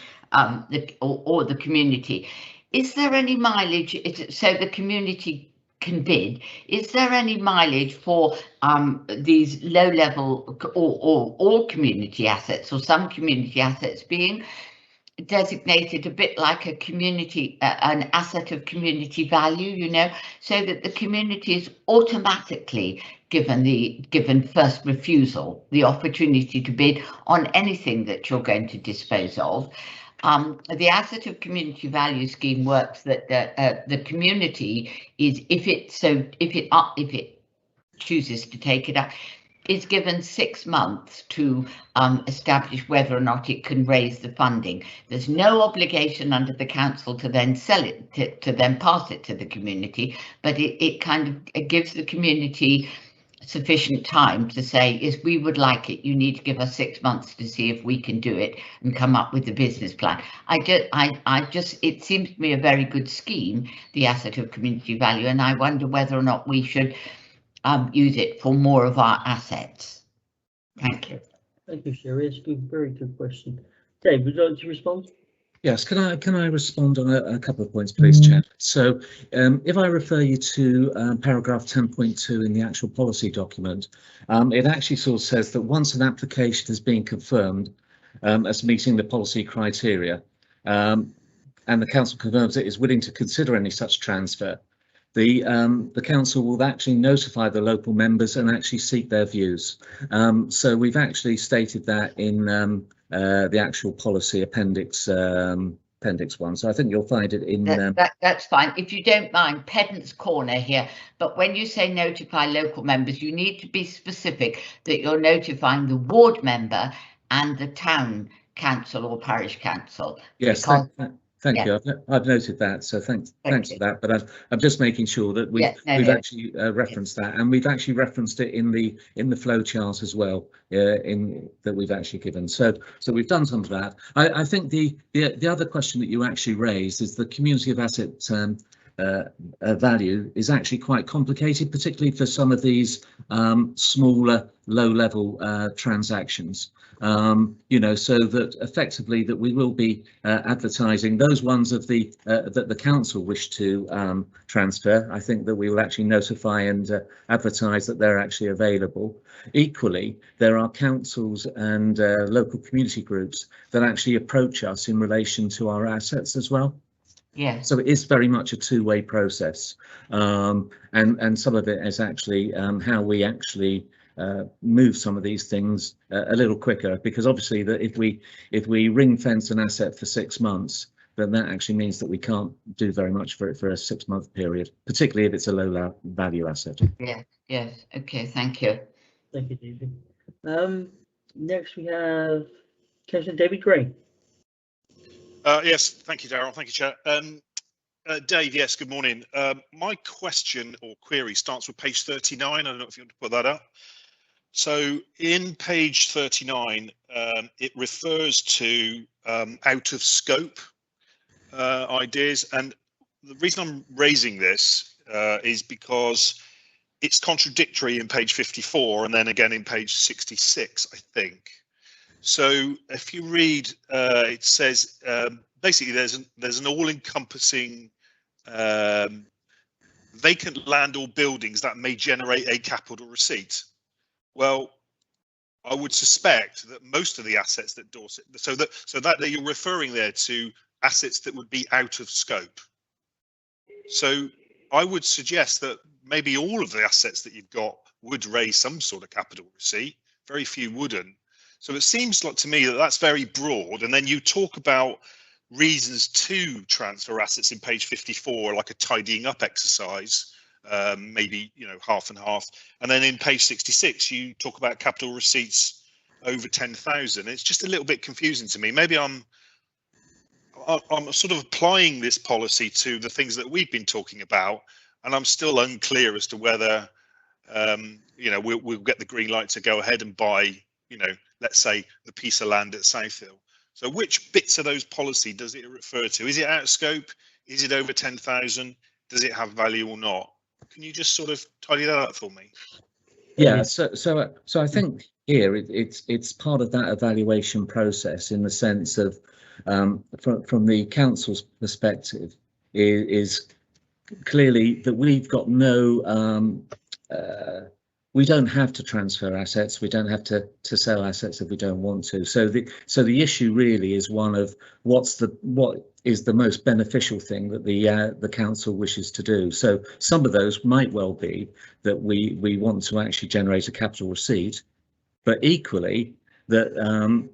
Speaker 4: or the community. Is there any mileage, so the community can bid, is there any mileage for these low level or all community assets, or some community assets being designated a bit like a community, an asset of community value, you know, so that the community is automatically given first refusal, the opportunity to bid on anything that you're going to dispose of? The asset of community value scheme works that the community is, if it chooses to take it up, is given 6 months to establish whether or not it can raise the funding. There's no obligation under the council to then sell it, to then pass it to the community, but it gives the community sufficient time to say, if we would like it, you need to give us 6 months to see if we can do it and come up with a business plan. It seems to me a very good scheme, the asset of community value, and I wonder whether or not we should use it for more of our assets. Thank you.
Speaker 1: Thank you, Sherry. It's a very good question. Dave, would you like to respond?
Speaker 13: Yes, can I respond on a couple of points, please, Chair? So if I refer you to paragraph 10.2 in the actual policy document, it actually sort of says that once an application has been confirmed, as meeting the policy criteria. And the council confirms it is willing to consider any such transfer. The council will actually notify the local members and actually seek their views. So we've actually stated that in the actual policy appendix 1. So I think you'll find it in
Speaker 4: that's fine. If you don't mind, pedant's corner here, but when you say notify local members, you need to be specific that you're notifying the ward member and the town council or parish council.
Speaker 13: Yes,
Speaker 4: because,
Speaker 13: thank you. I've noted that, so thanks for that. But I'm just making sure that we've actually referenced that, and we've actually referenced it in the flow chart as well, in that we've actually given. So we've done some of that. I think the other question that you actually raised is the community of asset value is actually quite complicated, particularly for some of these smaller, low-level transactions. You know, so that effectively that we will be advertising those ones of that the council wish to transfer. I think that we will actually notify and advertise that they're actually available. Equally, there are councils and local community groups that actually approach us in relation to our assets as well.
Speaker 4: Yeah.
Speaker 13: So it is very much a two-way process, and some of it is actually how we actually move some of these things a little quicker, because obviously that if we ring fence an asset for 6 months, then that actually means that we can't do very much for it for a 6-month period, particularly if it's a low value asset.
Speaker 4: Yeah. Yes. Okay. Thank you.
Speaker 1: Thank you, David. Next we have Councillor David Gray.
Speaker 15: Yes, thank you, Darryl. Thank you, Chair. Dave, yes, good morning. My question or query starts with page 39. I don't know if you want to put that up. So in page 39, it refers to out of scope ideas. And the reason I'm raising this is because it's contradictory in page 54 and then again in page 66, I think. So if you read, it says basically there's an all-encompassing vacant land or buildings that may generate a capital receipt. Well, I would suspect that most of the assets that Dorset, so that you're referring there to assets that would be out of scope. So I would suggest that maybe all of the assets that you've got would raise some sort of capital receipt. Very few wouldn't. So it seems like to me that that's very broad. And then you talk about reasons to transfer assets in page 54, like a tidying up exercise, maybe, you know, half and half. And then in page 66, you talk about capital receipts over 10,000. It's just a little bit confusing to me. Maybe I'm sort of applying this policy to the things that we've been talking about, and I'm still unclear as to whether, you know, we'll get the green light to go ahead and buy, you know, let's say the piece of land at Southhill. So which bits of those policy does it refer to? Is it out of scope? Is it over 10,000? Does it have value or not? Can you just sort of tidy that up for me?
Speaker 13: Yeah, so I think here it's part of that evaluation process, in the sense of from the council's perspective is clearly that we've got no we don't have to transfer assets. We don't have to sell assets if we don't want to. So the issue really is one of what is the most beneficial thing that the council wishes to do. So some of those might well be that we want to actually generate a capital receipt, but equally that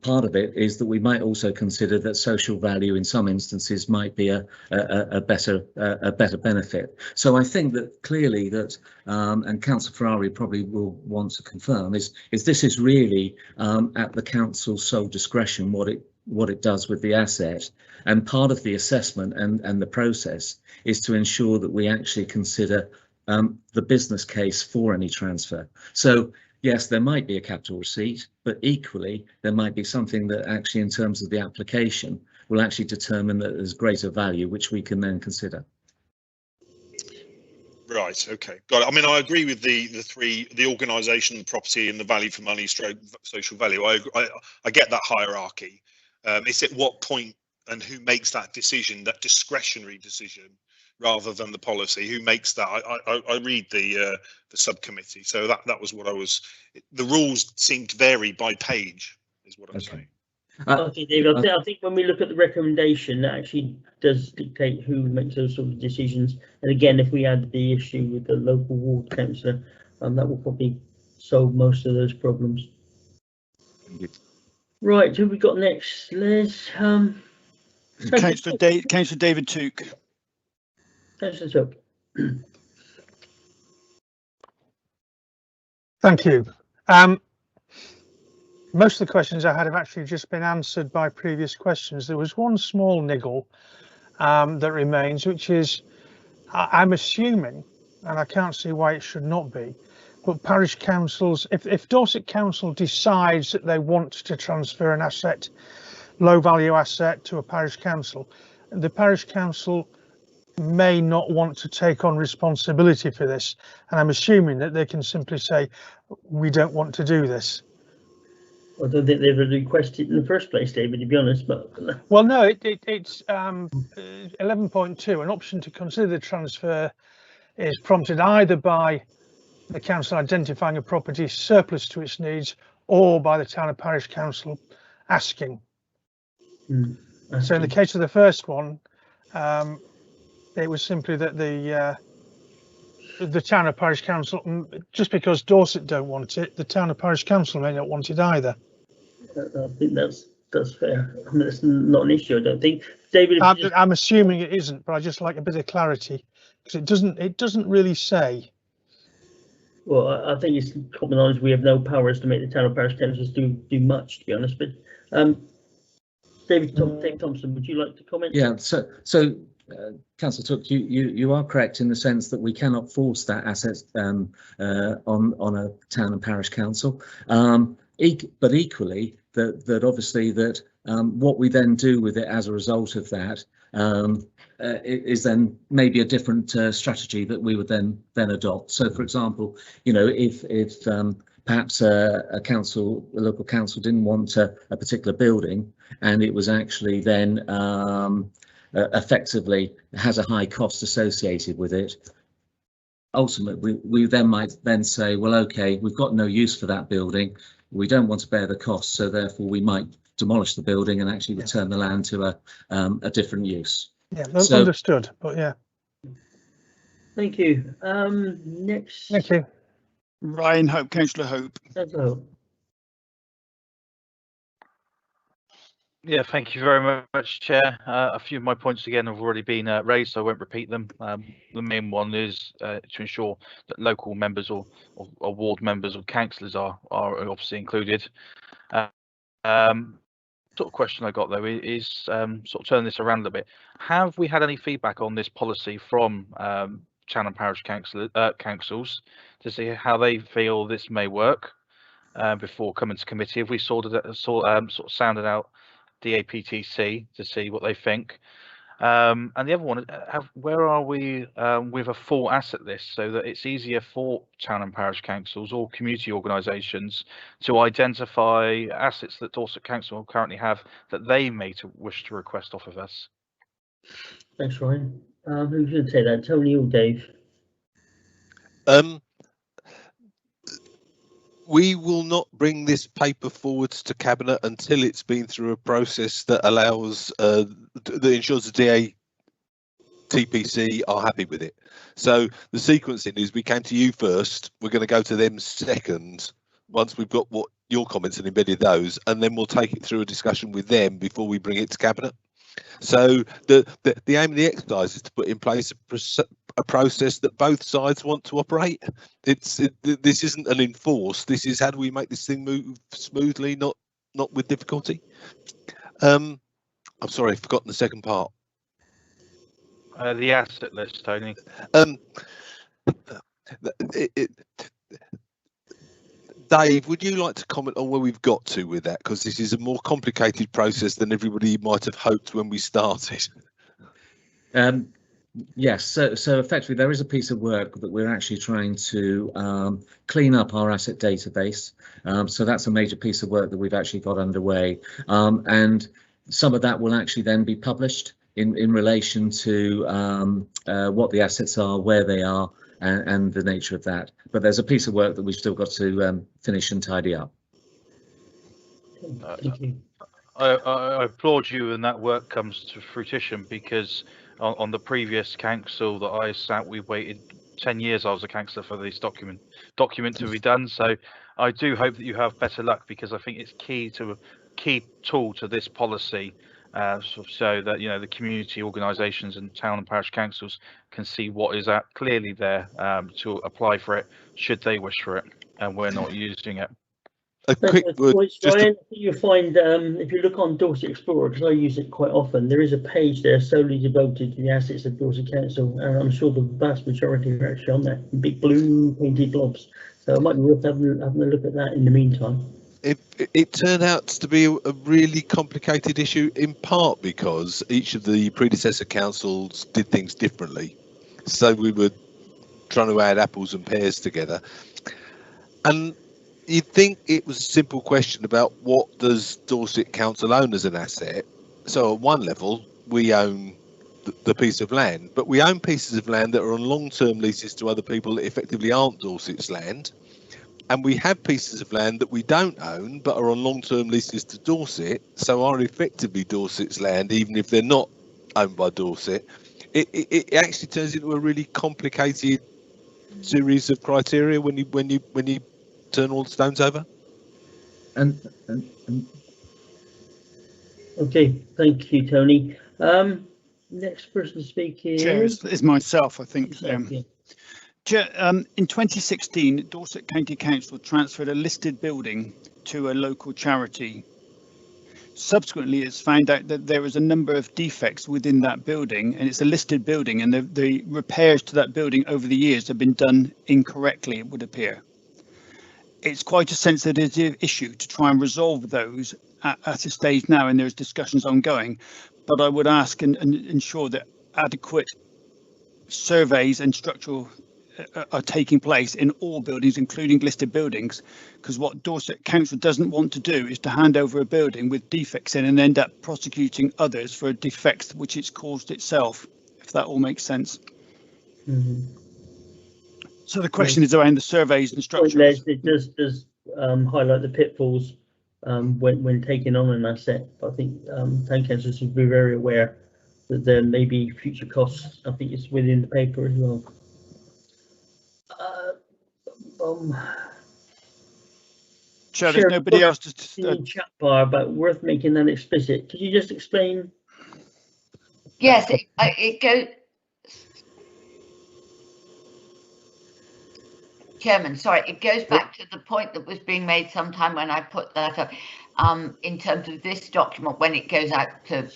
Speaker 13: part of it is that we might also consider that social value in some instances might be a better benefit. So I think that clearly that, and Councillor Ferrari probably will want to confirm, is this is really at the council's sole discretion what it does with the asset, and part of the assessment and the process is to ensure that we actually consider the business case for any transfer. So yes, there might be a capital receipt, but equally there might be something that actually, in terms of the application, will actually determine that there's greater value, which we can then consider.
Speaker 15: Right. Okay. Got it. I mean, I agree with the organisation, the property, and the value for money, social value. I get that hierarchy. It's at what point and who makes that decision, that discretionary decision, rather than the policy. Who makes that? I read the subcommittee, so that was what I was. The rules seem to vary by page, is what I'm saying.
Speaker 1: Okay, David, I think when we look at the recommendation, that actually does dictate who makes those sort of decisions. And again, if we add the issue with the local ward councillor, that will probably solve most of those problems. Right, who we got next, Les?
Speaker 5: Councillor David Took.
Speaker 1: Councillor Took.
Speaker 16: Thank you. Most of the questions I had have actually just been answered by previous questions. There was one small niggle that remains, which is I'm assuming, and I can't see why it should not be, but parish councils, if Dorset Council decides that they want to transfer an asset, low value asset, to a parish council, the parish council may not want to take on responsibility for this, and I'm assuming that they can simply say we don't want to do this.
Speaker 1: I don't think they've requested in the first place, David, to be honest. But
Speaker 16: well, no, it's 11.2. An option to consider the transfer is prompted either by the council identifying a property surplus to its needs, or by the town or parish council asking. So in the case of the first one, it was simply that the town or parish council, just because Dorset don't want it, the town or parish council may not want it either.
Speaker 1: I think that's fair. I mean, that's not an issue, I don't think. David,
Speaker 16: I'm assuming it isn't, but I just like a bit of clarity because it doesn't really say.
Speaker 1: Well, I think it's common knowledge we have no powers to make the town or parish councils do much, to be honest. But Dave Thompson, would you like to comment?
Speaker 13: Yeah. So Councillor Took, you are correct in the sense that we cannot force that asset on a town and parish council. But equally, that obviously that what we then do with it as a result of that is then maybe a different strategy that we would then adopt. So, for example, you know, if perhaps a local council didn't want a particular building, and it was actually then effectively has a high cost associated with it. Ultimately, we then might then say, well, OK, we've got no use for that building. We don't want to bear the cost, so therefore we might demolish the building and actually return the land to a different use.
Speaker 16: Yeah, understood. But yeah.
Speaker 1: Thank you. Next.
Speaker 16: Thank you.
Speaker 5: Ryan Hope, Councillor Hope.
Speaker 1: Hello.
Speaker 9: Yeah, thank you very much, Chair. A few of my points again have already been raised, so I won't repeat them. The main one is to ensure that local members or ward members or councillors are obviously included. Sort of question I got though is sort of turn this around a little bit. Have we had any feedback on this policy from town and parish councils to see how they feel this may work before coming to committee? Have we sort of sounded out DAPTC to see what they think? And the other one, where are we with a full asset list so that it's easier for town and parish councils or community organisations to identify assets that Dorset Council currently have that they may wish to request off of us?
Speaker 1: Thanks, Ryan. Who's going to take that, Tony or Dave?
Speaker 12: We will not bring this paper forwards to Cabinet until it's been through a process that allows that ensures the DATPC are happy with it. So the sequencing is we came to you first, we're going to go to them second once we've got what your comments and embedded those, and then we'll take it through a discussion with them before we bring it to Cabinet. So the aim of the exercise is to put in place a process that both sides want to operate. This isn't an enforce. This is how do we make this thing move smoothly, not with difficulty. I'm sorry, I've forgotten the second part.
Speaker 9: The asset list, Tony.
Speaker 12: Dave, would you like to comment on where we've got to with that? Because this is a more complicated process than everybody might have hoped when we started.
Speaker 13: Yes, so effectively there is a piece of work that we're actually trying to clean up our asset database. So that's a major piece of work that we've actually got underway. And some of that will actually then be published in relation to what the assets are, where they are, and the nature of that. But there's a piece of work that we've still got to finish and tidy up.
Speaker 9: I applaud you and that work comes to fruition, because on the previous council that I sat, we waited 10 years. I was a councillor for this document to be done. So I do hope that you have better luck, because I think it's key tool to this policy, so that the community organisations and town and parish councils can see what is clearly there to apply for it should they wish for it, and we're not using it.
Speaker 12: A quick word,
Speaker 1: Ryan, you'll find if you look on Dorset Explorer, because I use it quite often, there is a page there solely devoted to the assets of Dorset Council, and I'm sure the vast majority are actually on there, big blue painted blobs. So it might be worth having a look at that in the meantime.
Speaker 12: It turned out to be a really complicated issue, in part because each of the predecessor councils did things differently. So we were trying to add apples and pears together. And you'd think it was a simple question about what does Dorset Council own as an asset. So at one level, we own the piece of land, but we own pieces of land that are on long-term leases to other people that effectively aren't Dorset's land. And we have pieces of land that we don't own, but are on long-term leases to Dorset, so are effectively Dorset's land, even if they're not owned by Dorset. It actually turns into a really complicated series of criteria when you turn all the stones over.
Speaker 13: And
Speaker 1: okay, thank you, Tony. Next person to speak is
Speaker 5: Chair, is myself, I think.
Speaker 1: Yeah.
Speaker 5: Chair, in 2016, Dorset County Council transferred a listed building to a local charity. Subsequently, it's found out that there was a number of defects within that building, and it's a listed building, and the repairs to that building over the years have been done incorrectly, it would appear. It's quite a sensitive issue to try and resolve those at a stage now, and there's discussions ongoing, but I would ask and ensure that adequate surveys and structural are taking place in all buildings, including listed buildings, because what Dorset Council doesn't want to do is to hand over a building with defects in and end up prosecuting others for defects which it's caused itself, if that all makes sense.
Speaker 1: Mm-hmm.
Speaker 5: So the question is around the surveys and structures.
Speaker 1: It does highlight the pitfalls when taking on an asset. I think town councils should be very aware that there may be future costs. I think it's within the paper as well.
Speaker 5: Chair, there's nobody else to
Speaker 1: chat bar, but worth making that explicit. Could you just explain?
Speaker 4: Yes, it goes. Chairman, sorry, it goes back to the point that was being made sometime when I put that up. In terms of this document, when it goes out to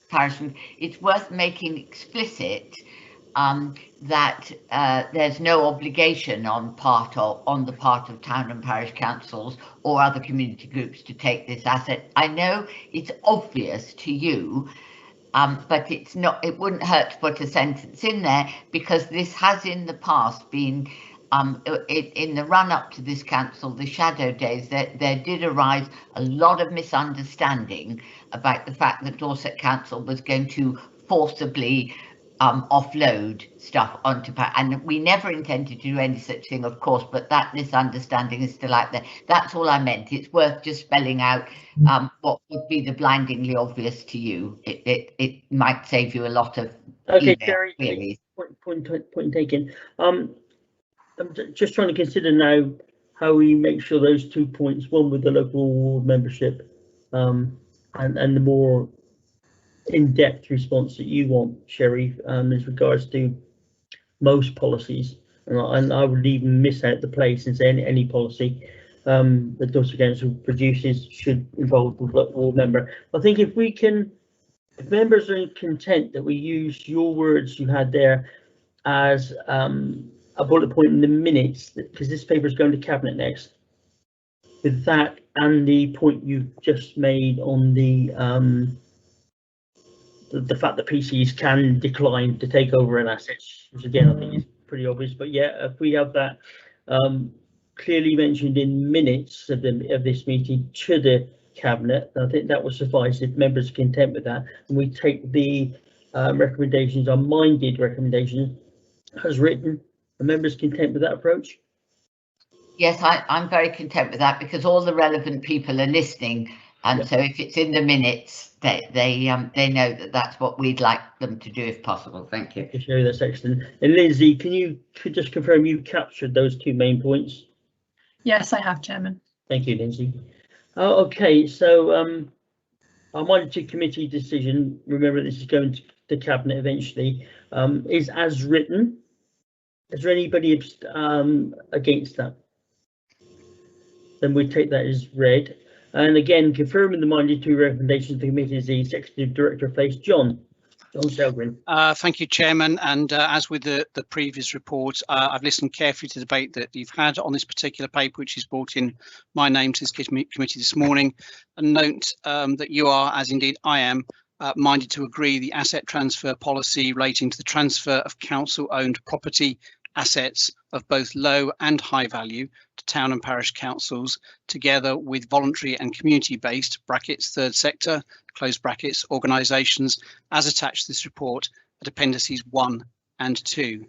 Speaker 4: parish, it's worth making explicit that there's no obligation on the part of town and parish councils or other community groups to take this asset. I know it's obvious to you, but it's not. It wouldn't hurt to put a sentence in there, because this has in the past been in the run up to this council, the shadow days, there did arise a lot of misunderstanding about the fact that Dorset Council was going to forcibly offload stuff onto, and we never intended to do any such thing, of course, but that misunderstanding is still out there. That's all I meant. It's worth just spelling out what would be the blindingly obvious to you. It might save you a lot of
Speaker 1: okay,
Speaker 4: email,
Speaker 1: Terry,
Speaker 4: really.
Speaker 1: Point taken. I'm just trying to consider now how we make sure those 2 points, one with the local membership and the more in-depth response that you want, Sherry, as regards to most policies, and I would even miss out the place and say any policy that Dorset Council produces should involve the local member. I think if members are content that we use your words you had there as a bullet point in the minutes, because this paper is going to Cabinet next, with that and the point you've just made on the fact that PCs can decline to take over an asset, which again I think is pretty obvious. But yeah, if we have that clearly mentioned in minutes of this meeting to the Cabinet, I think that will suffice if members are content with that. And we take the recommendations, our minded recommendations, as written. Are members content with that approach?
Speaker 4: Yes, I'm very content with that, because all the relevant people are listening And so if it's in the minutes, they know that that's what we'd like them to do if possible. Thank you.
Speaker 1: Sure, that's excellent. And Lindsay, can you just confirm you captured those 2 main points?
Speaker 2: Yes, I have, Chairman.
Speaker 1: Thank you, Lindsay. Okay, so our minded to committee decision, remember this is going to cabinet eventually, is as written. Is there anybody against that? Then we take that as read. And again, confirming the minded to recommendations of the committee is the Executive Director of Place, John Selgren.
Speaker 11: Thank you, Chairman. And as with the previous report, I've listened carefully to the debate that you've had on this particular paper, which has brought in my name to this committee this morning. And note that you are, as indeed I am, minded to agree the asset transfer policy relating to the transfer of council-owned property assets of both low and high value to town and parish councils, together with voluntary and community-based (brackets third sector) close brackets organisations, as attached to this report at appendices 1 and 2.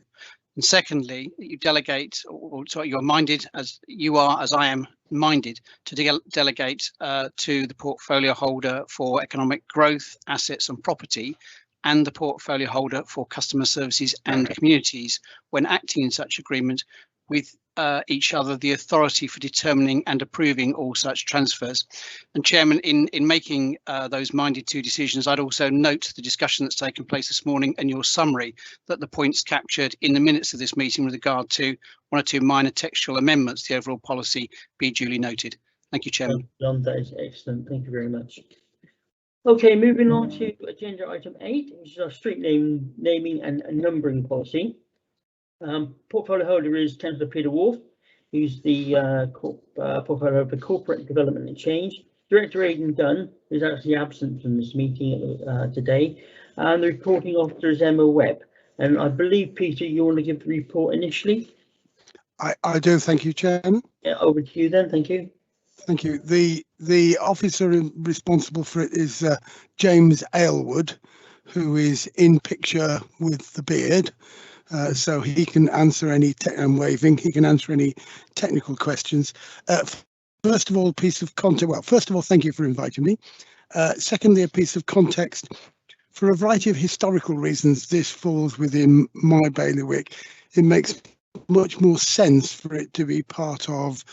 Speaker 11: And secondly, you delegate, or sorry, you are minded, as you are, as I am minded, to delegate to the portfolio holder for economic growth, assets and property, and the portfolio holder for customer services and communities, when acting in such agreement with each other, the authority for determining and approving all such transfers. And Chairman, in making those minded to decisions, I'd also note the discussion that's taken place this morning and your summary, that the points captured in the minutes of this meeting with regard to 1 or 2 minor textual amendments to the overall policy be duly noted. Thank you, Chairman.
Speaker 1: John, that is excellent. Thank you very much. Okay, moving on to agenda item 8, which is our street naming and numbering policy. Portfolio holder is Councillor Peter Wolf, who's the portfolio holder for corporate development and change. Director Aidan Dunn, who's actually absent from this meeting today, and the reporting officer is Emma Webb. And I believe, Peter, you want to give the report initially?
Speaker 17: I do, thank you, Chairman.
Speaker 1: Yeah, over to you then, thank you.
Speaker 17: Thank you. The officer responsible for it is James Aylward, who is in picture with the beard, so he can answer any. I'm waving. He can answer any technical questions. First of all, a piece of context. Well, first of all, thank you for inviting me. Secondly, a piece of context. For a variety of historical reasons, this falls within my bailiwick. It makes much more sense for it to be part of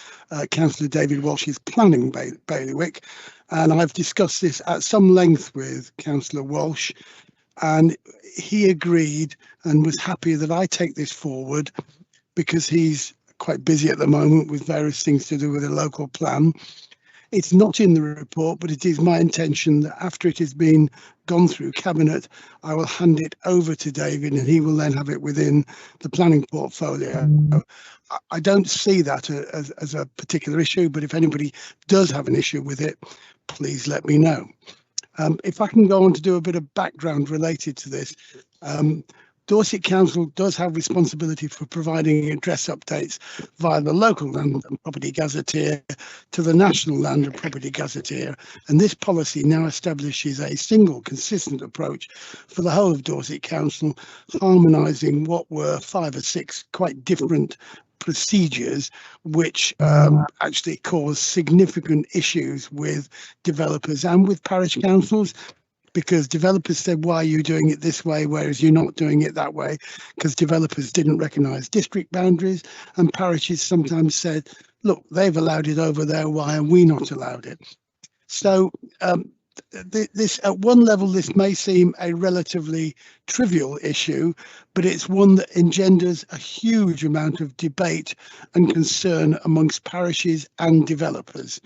Speaker 17: Councillor David Walsh's planning bailiwick, and I've discussed this at some length with Councillor Walsh, and he agreed and was happy that I take this forward because he's quite busy at the moment with various things to do with a local plan. It's not in the report, but it is my intention that after it has been gone through Cabinet, I will hand it over to David and he will then have it within the planning portfolio. I don't see that as a particular issue, but if anybody does have an issue with it, please let me know. If I can go on to do a bit of background related to this. Dorset Council does have responsibility for providing address updates via the local Land and Property Gazetteer to the National Land and Property Gazetteer, and this policy now establishes a single consistent approach for the whole of Dorset Council, harmonising what were 5 or 6 quite different procedures which actually cause significant issues with developers and with parish councils. Because developers said, why are you doing it this way, whereas you're not doing it that way? Because developers didn't recognise district boundaries, and parishes sometimes said, look, they've allowed it over there, why are we not allowed it? So this, at one level, this may seem a relatively trivial issue, but it's one that engenders a huge amount of debate and concern amongst parishes and developers.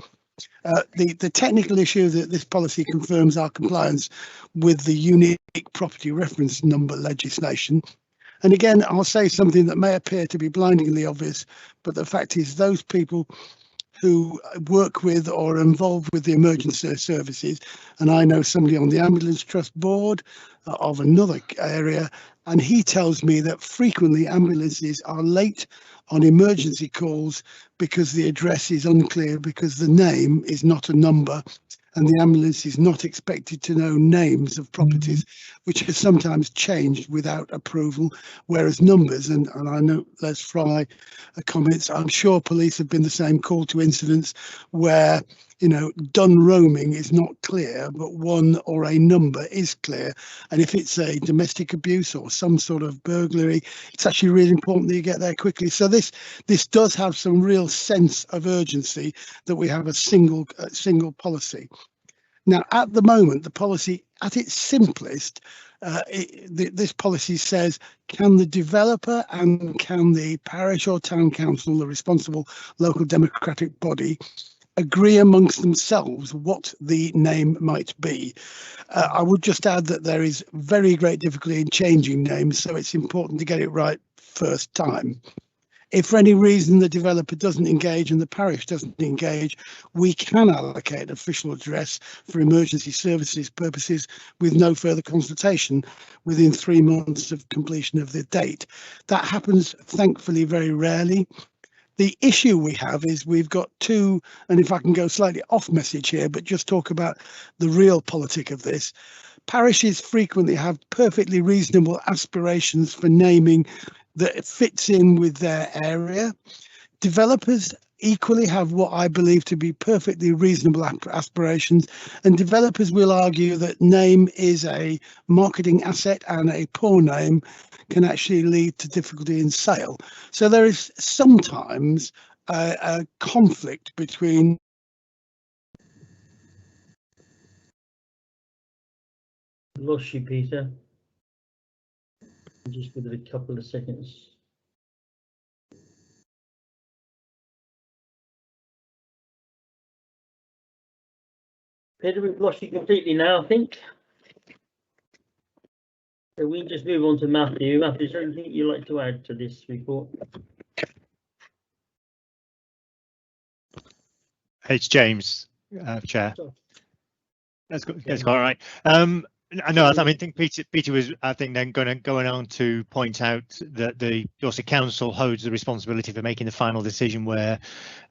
Speaker 17: The technical issue that this policy confirms our compliance with the unique property reference number legislation. And again, I'll say something that may appear to be blindingly obvious, but the fact is those people who work with or are involved with the emergency services, and I know somebody on the Ambulance Trust board of another area, and he tells me that frequently ambulances are late on emergency calls because the address is unclear, because the name is not a number and the ambulance is not expected to know names of properties, which are sometimes changed without approval, whereas numbers, and I know Les Fry comments, I'm sure police have been the same, call to incidents where you know, done roaming is not clear, but one or a number is clear. And if it's a domestic abuse or some sort of burglary, it's actually really important that you get there quickly. So this does have some real sense of urgency that we have a single policy. Now, at the moment, the policy at its simplest, this policy says, can the developer and can the parish or town council, the responsible local democratic body, agree amongst themselves what the name might be? I would just add that there is very great difficulty in changing names, so it's important to get it right first time. If for any reason the developer doesn't engage and the parish doesn't engage, we can allocate an official address for emergency services purposes with no further consultation within 3 months of completion of the date. That happens, thankfully, very rarely. The issue we have is we've got two, and if I can go slightly off message here, but just talk about the real politic of this. Parishes frequently have perfectly reasonable aspirations for naming that fits in with their area. Developers equally have what I believe to be perfectly reasonable aspirations, and developers will argue that name is a marketing asset and a poor name can actually lead to difficulty in sale. So there is sometimes a conflict between
Speaker 1: Lost you, Peter. Just give it a couple of seconds. Peter, we've lost you completely now, I think. So we just move on to Matthew. Matthew, is there anything you'd like to add to this report?
Speaker 18: It's James, Chair.
Speaker 1: Sorry.
Speaker 18: That's all right. I know. I think Peter was, I think, then going on to point out that the Dorset Council holds the responsibility for making the final decision where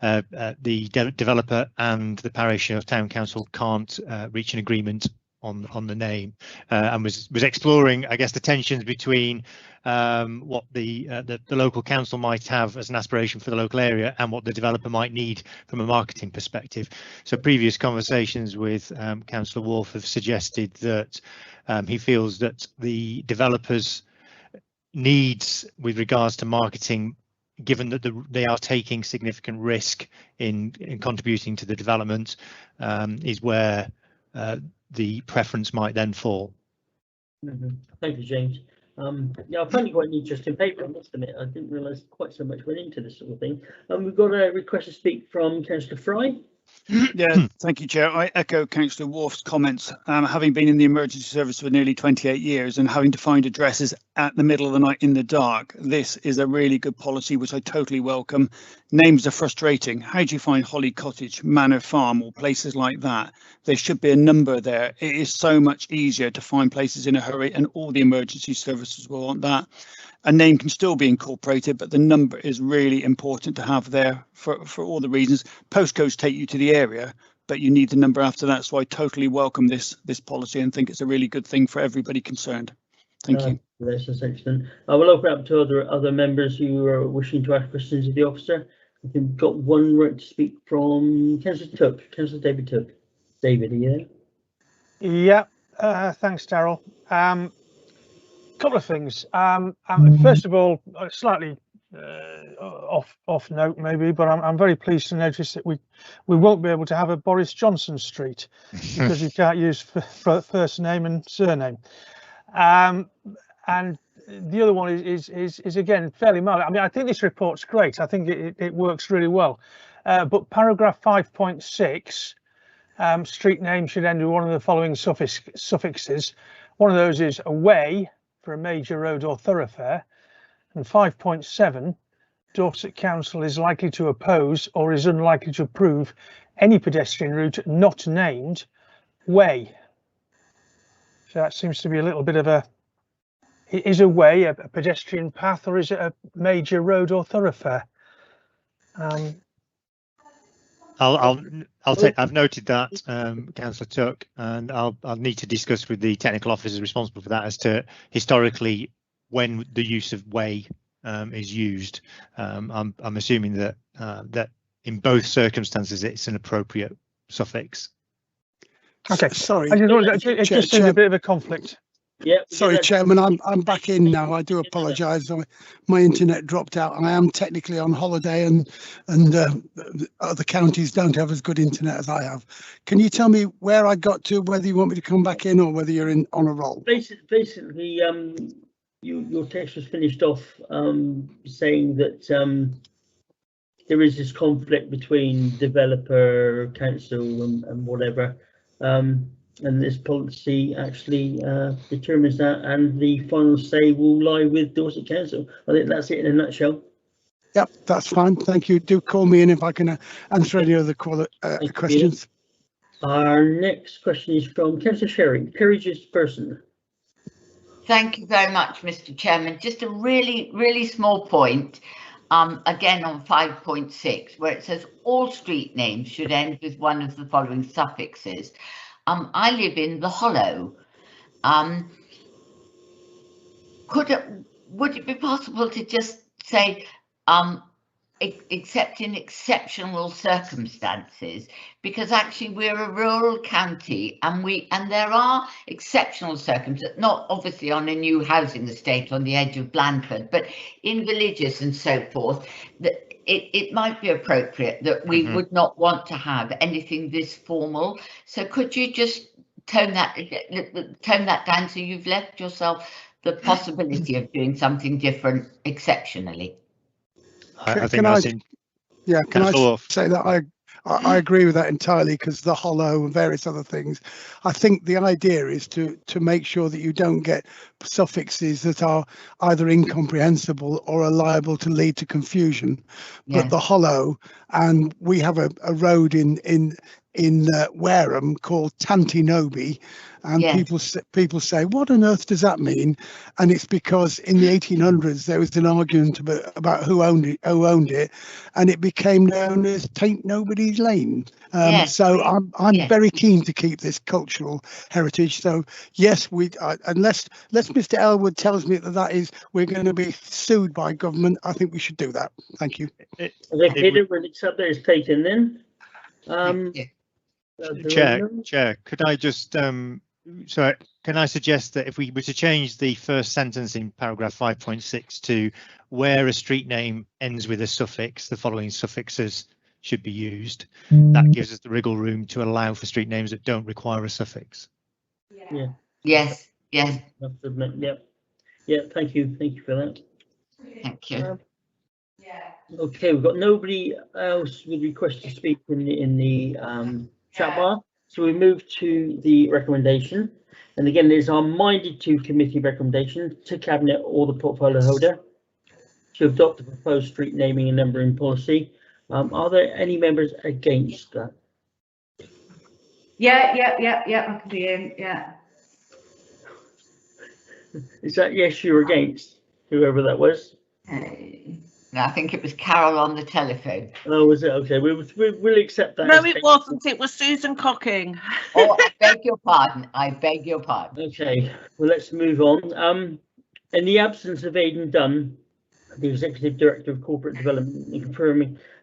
Speaker 18: the developer and the parish or town council can't reach an agreement on the name, and was exploring, I guess, the tensions between what the local council might have as an aspiration for the local area and what the developer might need from a marketing perspective. So previous conversations with Councillor Wolf have suggested that he feels that the developers' needs with regards to marketing, given that they are taking significant risk in contributing to the development, is where the preference might then fall.
Speaker 1: Thank you, James. Yeah, I found it quite an interesting paper, I must admit. I didn't realise quite so much went into this sort of thing. We've got a request to speak from Councillor Fry.
Speaker 5: Yeah, thank you, Chair. I echo Councillor Wolf's comments. Having been in the emergency service for nearly 28 years and having to find addresses at the middle of the night in the dark, this is a really good policy, which I totally welcome. Names are frustrating. How do you find Holly Cottage, Manor Farm, or places like that? There should be a number there. It is so much easier to find places in a hurry, and all the emergency services will want that. A name can still be incorporated, but the number is really important to have there for all the reasons. Postcodes take you to the area, but you need the number after that. So I totally welcome this policy and think it's a really good thing for everybody concerned. Thank you.
Speaker 1: That's excellent. I will open up to other members who are wishing to ask questions of the officer. I think we've got one right to speak from Councillor Tuck, Councillor David Tuck. David, are you there?
Speaker 16: Yeah, thanks, Darryl. Couple of things. First of all, slightly off note maybe, but I'm very pleased to notice that we won't be able to have a Boris Johnson Street because you can't use first name and surname. And the other one is again fairly mild. I mean, I think this report's great. I think it works really well. But paragraph 5.6, street name should end with one of the following suffixes. One of those is away for a major road or thoroughfare, and 5.7, Dorset Council is likely to oppose or is unlikely to approve any pedestrian route not named way. So that seems to be a little bit of a, is a way a pedestrian path, or is it a major road or thoroughfare?
Speaker 18: I'll take. I've noted that, Councillor Tuck, and I'll need to discuss with the technical officers responsible for that as to historically when the use of way is used. I'm assuming that that in both circumstances it's an appropriate suffix.
Speaker 16: Okay,
Speaker 17: Sorry,
Speaker 16: I just wanted it just seems a bit of a conflict.
Speaker 1: Yeah.
Speaker 17: sorry, Chairman, I'm back in now. I do apologise. My internet dropped out. I am technically on holiday, and other counties don't have as good internet as I have. Can you tell me where I got to? Whether you want me to come back in or whether you're on a roll?
Speaker 1: Basically, your text was finished off saying that there is this conflict between developer, council, and whatever. And this policy actually determines that, and the final say will lie with Dorset Council. I think that's it in a nutshell.
Speaker 17: Yep, that's fine. Thank you. Do call me in if I can answer any other questions.
Speaker 1: Our next question is from Councillor Sherry, courageous person.
Speaker 4: Thank you very much, Mr. Chairman. Just a really small point. Again on 5.6, where it says all street names should end with one of the following suffixes. I live in the Hollow. Would it be possible to just say except in exceptional circumstances? Because actually we're a rural county, and there are exceptional circumstances, not obviously on a new housing estate on the edge of Blandford, but in villages and so forth, that it might be appropriate that we would not want to have anything this formal. So could you just tone that down so you've left yourself the possibility of doing something different exceptionally?
Speaker 17: Can I say that I agree with that entirely, because the Hollow and various other things. I think the idea is to make sure that you don't get suffixes that are either incomprehensible or are liable to lead to confusion.
Speaker 4: Yeah.
Speaker 17: But the Hollow, and we have a road in Wareham called Tantinobi, and people say, what on earth does that mean? And it's because in the 1800s there was an argument about who owned it, and it became known as Taint Nobody's Lane. So I'm very keen to keep this cultural heritage. So yes, unless Mr. Elwood tells me that is we're going to be sued by government, I think we should do that. Thank you.
Speaker 1: Peter will accept that as taken then.
Speaker 18: Chair, could I just can I suggest that if we were to change the first sentence in paragraph 5.6 to where a street name ends with a suffix, the following suffixes should be used. That gives us the wriggle room to allow for street names that don't require a suffix.
Speaker 1: Yeah.
Speaker 4: Yes.
Speaker 1: Yep. Thank you for that.
Speaker 4: Thank you.
Speaker 1: Okay, we've got nobody else with request to speak in the chat bar, so we move to the recommendation. And again, it is our minded to committee recommendation to cabinet or the portfolio holder to adopt the proposed street naming and numbering policy. Are there any members against that?
Speaker 10: Yeah, I can be in. Yeah.
Speaker 1: Is that yes, you're against, whoever that was?
Speaker 4: No, I think it was Carol on the telephone.
Speaker 1: Oh, was it? Okay, we'll accept that.
Speaker 14: No, it wasn't. It was Susan Cocking.
Speaker 4: Oh, I beg your pardon. I beg your pardon.
Speaker 1: Okay, well, let's move on. In the absence of Aidan Dunn, the Executive Director of Corporate Development,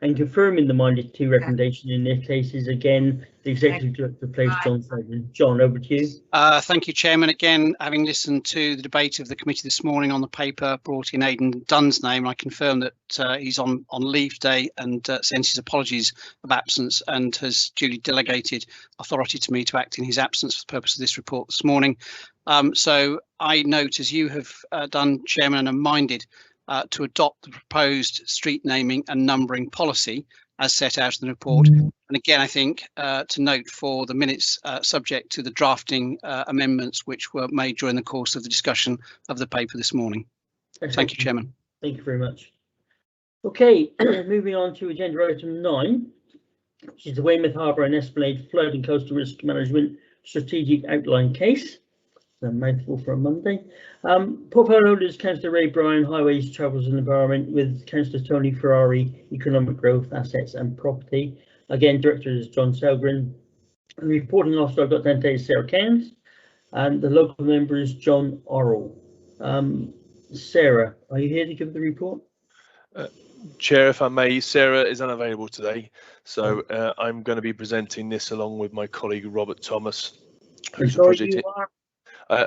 Speaker 1: and confirming the minded to recommendation in this case is again the Executive Director placed John Selgren. John, over to you.
Speaker 11: Thank you, Chairman. Again, having listened to the debate of the committee this morning on the paper, brought in Aidan Dunn's name. I confirm that he's on leave today and sends his apologies of absence and has duly delegated authority to me to act in his absence for the purpose of this report this morning. So I note, as you have done, Chairman, and am minded to adopt the proposed street naming and numbering policy as set out in the report. And again, I think to note for the minutes, subject to the drafting amendments which were made during the course of the discussion of the paper this morning. Thank you, Chairman.
Speaker 1: Thank you very much. Okay, moving on to agenda item 9, which is the Weymouth Harbour and Esplanade Flood and Coastal Risk Management Strategic Outline Case. A mouthful for a Monday. Portfolio holders Councillor Ray Bryan, Highways, Travels and Environment, with Councillor Tony Ferrari, Economic Growth, Assets and Property. Again, Director is John Selgren. And the reporting officer I've got down today is Sarah Cairns, and the local member is John Orrell. Sarah, are you here to give the report?
Speaker 19: Chair, if I may, Sarah is unavailable today, so I'm going to be presenting this along with my colleague Robert Thomas, who's a project.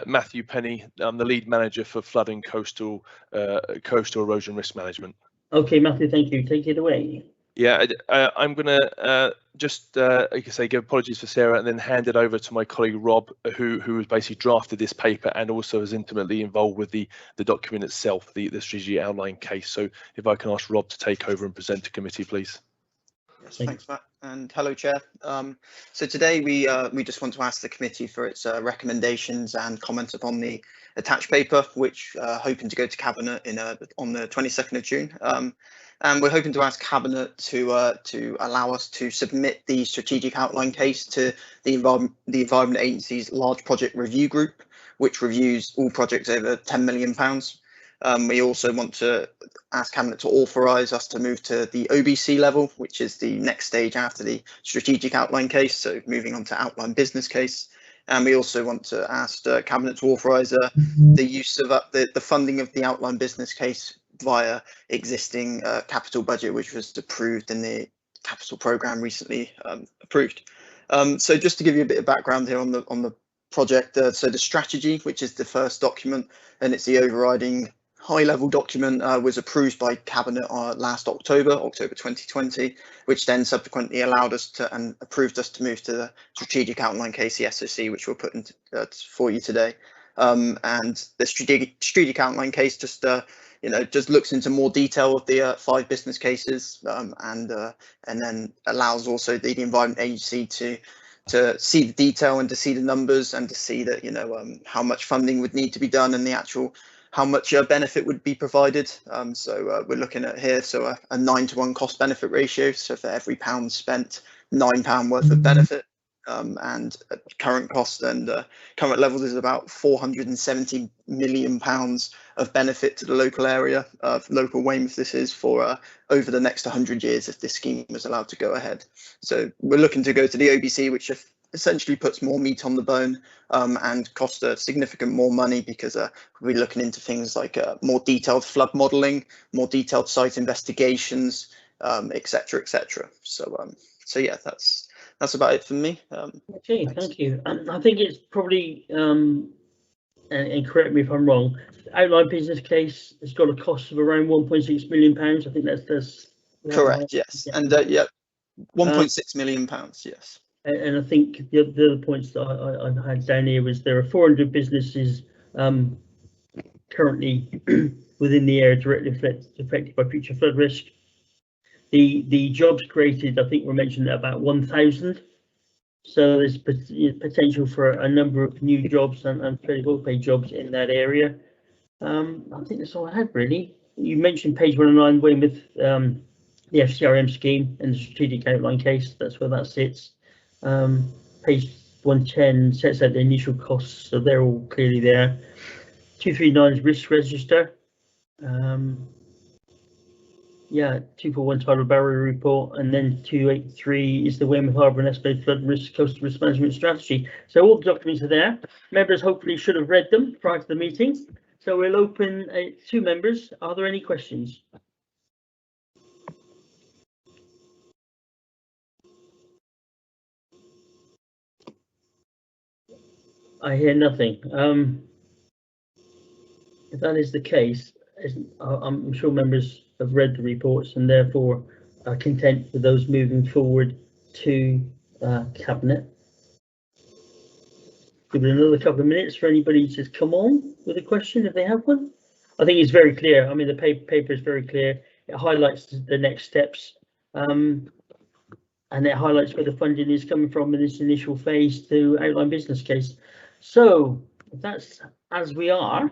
Speaker 19: Matthew Penny. I'm the lead manager for flooding coastal erosion risk management.
Speaker 1: Okay, Matthew, thank you. Take it away.
Speaker 19: Yeah, I'm going to just, like I say, give apologies for Sarah and then hand it over to my colleague Rob, who has basically drafted this paper and also is intimately involved with the document itself, the strategic outline case. So if I can ask Rob to take over and present to committee, please.
Speaker 20: Yes, thanks, Matt, and hello, Chair. So today we just want to ask the committee for its recommendations and comment upon the attached paper, which hoping to go to Cabinet on the 22nd of June. And we're hoping to ask Cabinet to allow us to submit the strategic outline case to the Environment Agency's large project review group, which reviews all projects over £10 million. We also want to ask Cabinet to authorise us to move to the OBC level, which is the next stage after the strategic outline case, so moving on to outline business case. And we also want to ask Cabinet to authorise the use of the funding of the outline business case via existing capital budget, which was approved in the capital programme recently approved. So just to give you a bit of background here on the project, so the strategy, which is the first document, and it's the overriding high-level document, was approved by Cabinet last October 2020, which then subsequently allowed us to and approved us to move to the strategic outline case, the SOC, which we'll put into for you today. And the strategic outline case just just looks into more detail of the 5 business cases, and then allows also the Environment Agency to see the detail and to see the numbers and to see that how much funding would need to be done and the actual how much benefit would be provided. So we're looking at here a 9-to-1 cost benefit ratio. So for every £1 spent, £9 worth of benefit. And at current cost and current levels is about £470 million of benefit to the local area of local Weymouth. This is for over the next 100 years if this scheme was allowed to go ahead. So we're looking to go to the OBC, which essentially puts more meat on the bone and costs significant more money, because we're looking into things like more detailed flood modelling, more detailed site investigations, etc., etc. So yeah, that's about it for me.
Speaker 1: Okay, thank you. I think it's probably, and correct me if I'm wrong, the outline business case has got a cost of around £1.6 million. I think that's
Speaker 20: correct. Yes, and yeah, £1.6 million. Yes.
Speaker 1: And I think the other points that I had down here was there are 400 businesses currently within the area directly affected by future flood risk. The jobs created, I think, were mentioned at about 1,000. So there's potential for a number of new jobs and fairly well-paid jobs in that area. I think that's all I had, really. You mentioned page 109, Weymouth, the FCRM scheme and the strategic outline case. That's where that sits. Page 110 sets out the initial costs, so they're all clearly there. 239 is risk register. Yeah, 241 tidal barrier report, and then 283 is the Weymouth Harbour and Esplanade flood risk coastal risk management strategy. So all the documents are there. Members hopefully should have read them prior to the meeting. So we'll open to members. Are there any questions? I hear nothing. If that is the case, I'm sure members have read the reports and therefore are content with those moving forward to Cabinet. Give it another couple of minutes for anybody to come on with a question if they have one. I think it's very clear. I mean, the paper is very clear. It highlights the next steps, and it highlights where the funding is coming from in this initial phase to outline business case. So if that's as we are,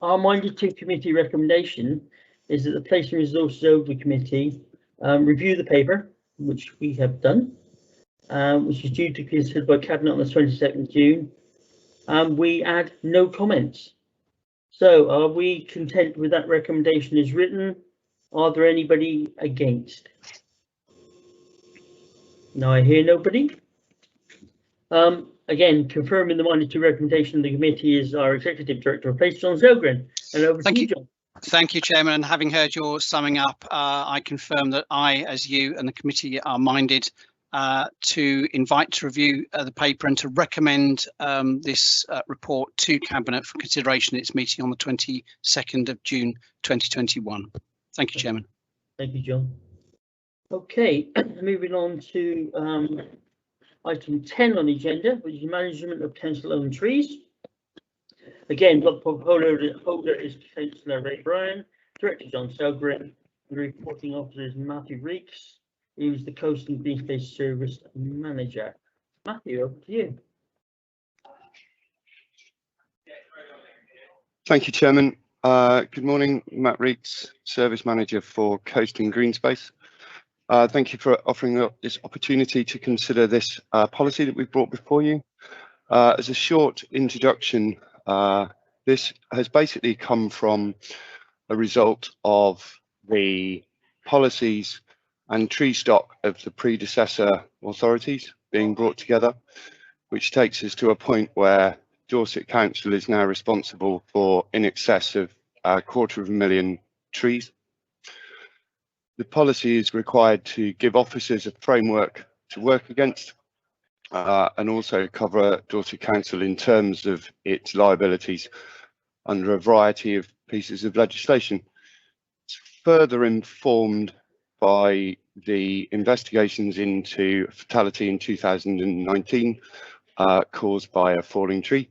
Speaker 1: our minded to committee recommendation is that the Place and Resources Over Committee review the paper, which we have done, which is due to be considered by Cabinet on the 22nd of June. We add no comments. So are we content with that recommendation as written? Are there anybody against? No, I hear nobody. Again, confirming the minded to recommendation of the committee is our Executive Director of Place, John Zelgren. And over to you, John.
Speaker 11: Thank you, Chairman. And having heard your summing up, I confirm that I, as you and the committee, are minded to invite to review the paper and to recommend this report to Cabinet for consideration at its meeting on the 22nd of June 2021. Thank you, Chairman.
Speaker 1: Thank you, John. Okay, moving on to item 10 on the agenda, which is management of council-owned trees. Again, the holder is Councillor Ray Bryan, Director John Selgren, and the reporting officer is Matthew Reeks, who's the Coast and Green Space Service Manager. Matthew, over to you.
Speaker 21: Thank you, Chairman. Good morning, Matt Reeks, Service Manager for Coast and Green Space. Thank you for offering up this opportunity to consider this policy that we've brought before you. As a short introduction, this has basically come from a result of the policies and tree stock of the predecessor authorities being brought together, which takes us to a point where Dorset Council is now responsible for in excess of 250,000 trees. The policy is required to give officers a framework to work against and also cover Dorset Council in terms of its liabilities under a variety of pieces of legislation. It's further informed by the investigations into a fatality in 2019 caused by a falling tree.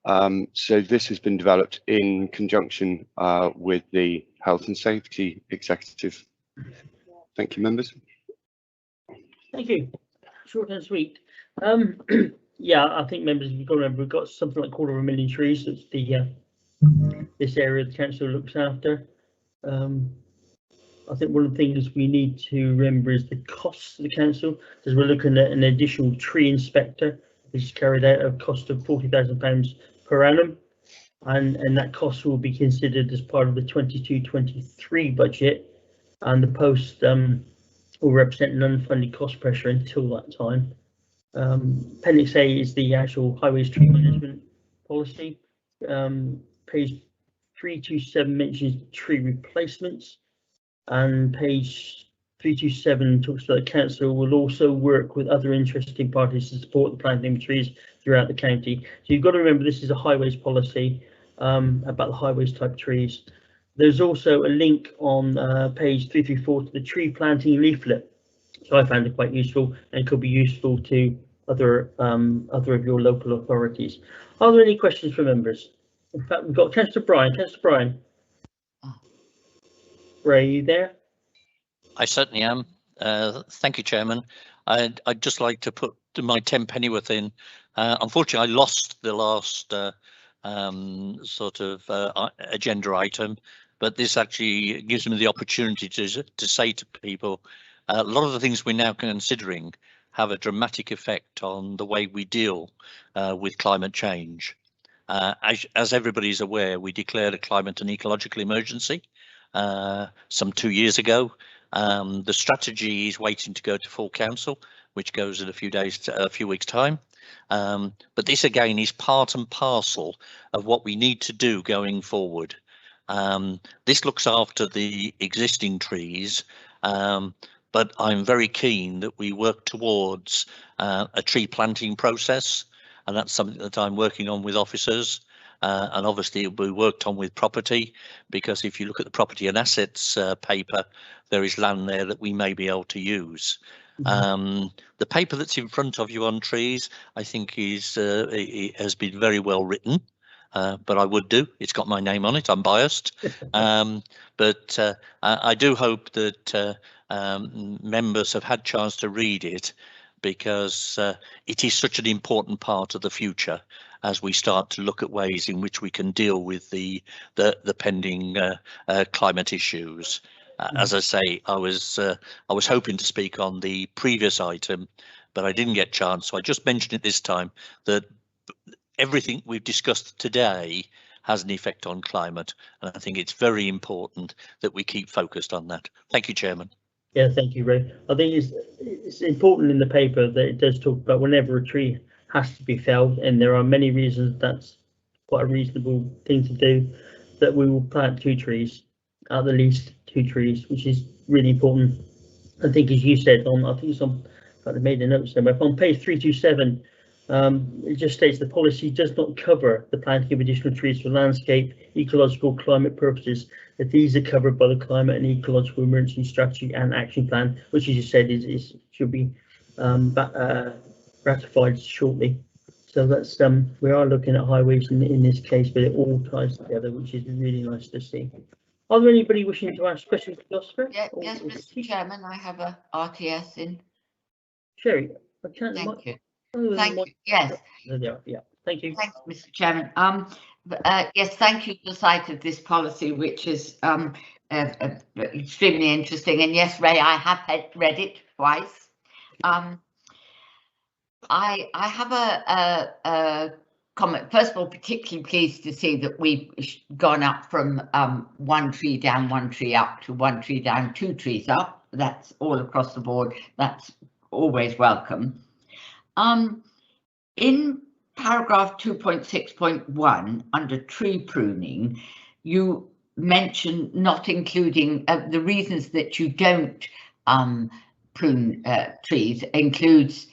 Speaker 21: So this has been developed in conjunction with the Health and Safety Executive. Thank you, members.
Speaker 1: Thank you. Short and sweet. Yeah, I think members, you've got to remember, we've got something like 250,000 trees. That's the this area the council looks after. I think one of the things we need to remember is the costs of the council, as we're looking at an additional tree inspector, which is carried out at a cost of £40,000 per annum, and that cost will be considered as part of the 22-23 budget, and the post will represent an unfunded cost pressure until that time. Appendix A is the actual highways tree management policy. Page 327 mentions tree replacements, and page 327 talks about the council will also work with other interested parties to support the planting of trees throughout the county. So you've got to remember this is a highways policy about the highways type trees. There's also a link on page 334 to the tree planting leaflet. So I found it quite useful and could be useful to other of your local authorities. Are there any questions for members? In fact, we've got Councillor Bryan. Councillor Bryan. Ray, are you there?
Speaker 22: I certainly am. Thank you, Chairman. I'd just like to put my 10 pennyworth in. Unfortunately, I lost the last agenda item, but this actually gives me the opportunity to say to people, a lot of the things we're now considering have a dramatic effect on the way we deal with climate change. As everybody's aware, we declared a climate and ecological emergency some 2 years ago. The strategy is waiting to go to full council, which goes in a few weeks time. But this again is part and parcel of what we need to do going forward. This looks after the existing trees, but I'm very keen that we work towards a tree planting process, and that's something that I'm working on with officers. And obviously it will be worked on with property, because if you look at the property and assets paper, there is land there that we may be able to use. The paper that's in front of you on trees, I think it has been very well written, but I would do. It's got my name on it. I'm biased, but I do hope that members have had chance to read it, because it is such an important part of the future as we start to look at ways in which we can deal with the pending climate issues. As I say, I was hoping to speak on the previous item, but I didn't get a chance, so I just mentioned it this time, that everything we've discussed today has an effect on climate, and I think it's very important that we keep focused on that. Thank you, Chairman.
Speaker 1: Yeah, thank you, Ray. I think it's important in the paper that it does talk about whenever a tree has to be felled, and there are many reasons that's quite a reasonable thing to do. that we will plant 2 trees, at the least 2 trees, which is really important. I think, as you said, I think it's on, I made a note somewhere, on page 327, it just states the policy does not cover the planting of additional trees for landscape, ecological, climate purposes, that these are covered by the climate and ecological emergency strategy and action plan, which, as you said, should be ratified shortly. So that's we are looking at highways in this case, but it all ties together, which is really nice to see. Are there anybody wishing to ask questions to Oscar?
Speaker 4: Yes, Mr. Chairman, I have a RTS in.
Speaker 1: Sherry, I can't.
Speaker 4: Thank you.
Speaker 1: Oh,
Speaker 4: Thank you. Yes.
Speaker 1: Yeah. Thank you.
Speaker 4: Thanks, Mr. Chairman. Yes, thank you for the sight of this policy, which is extremely interesting. And yes, Ray, I have read it twice. I have a comment. First of all, particularly pleased to see that we've gone up from 1 tree down, 1 tree up to 1 tree down, 2 trees up. That's all across the board. That's always welcome. In paragraph 2.6.1 under tree pruning, you mention not including the reasons that you don't prune trees includes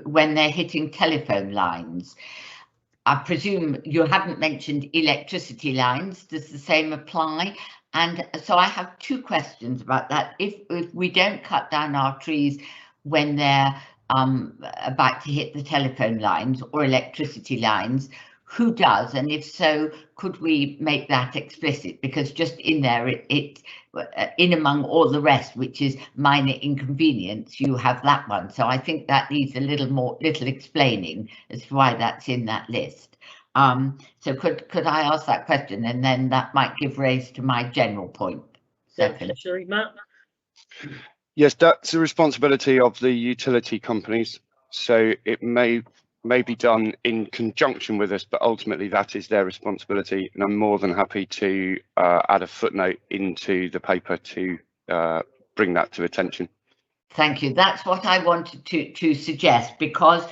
Speaker 4: when they're hitting telephone lines. I presume you haven't mentioned electricity lines. Does the same apply? And so I have 2 questions about that. If we don't cut down our trees when they're about to hit the telephone lines or electricity lines, who does? And if so, could we make that explicit? Because just in there, it in among all the rest, which is minor inconvenience, you have that one. So I think that needs a little explaining as to why that's in that list. So could I ask that question, and then that might give rise to my general point.
Speaker 1: Sorry, Matt.
Speaker 21: Yes, that's the responsibility of the utility companies. So it may be done in conjunction with us, but ultimately that is their responsibility. And I'm more than happy to add a footnote into the paper to bring that to attention.
Speaker 4: Thank you. That's what I wanted to suggest, because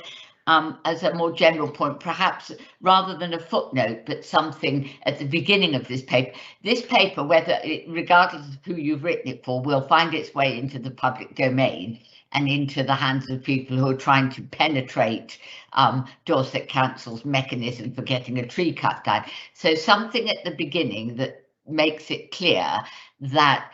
Speaker 4: as a more general point, perhaps rather than a footnote, but something at the beginning of this paper, regardless of who you've written it for, will find its way into the public domain and into the hands of people who are trying to penetrate Dorset Council's mechanism for getting a tree cut down. So something at the beginning that makes it clear that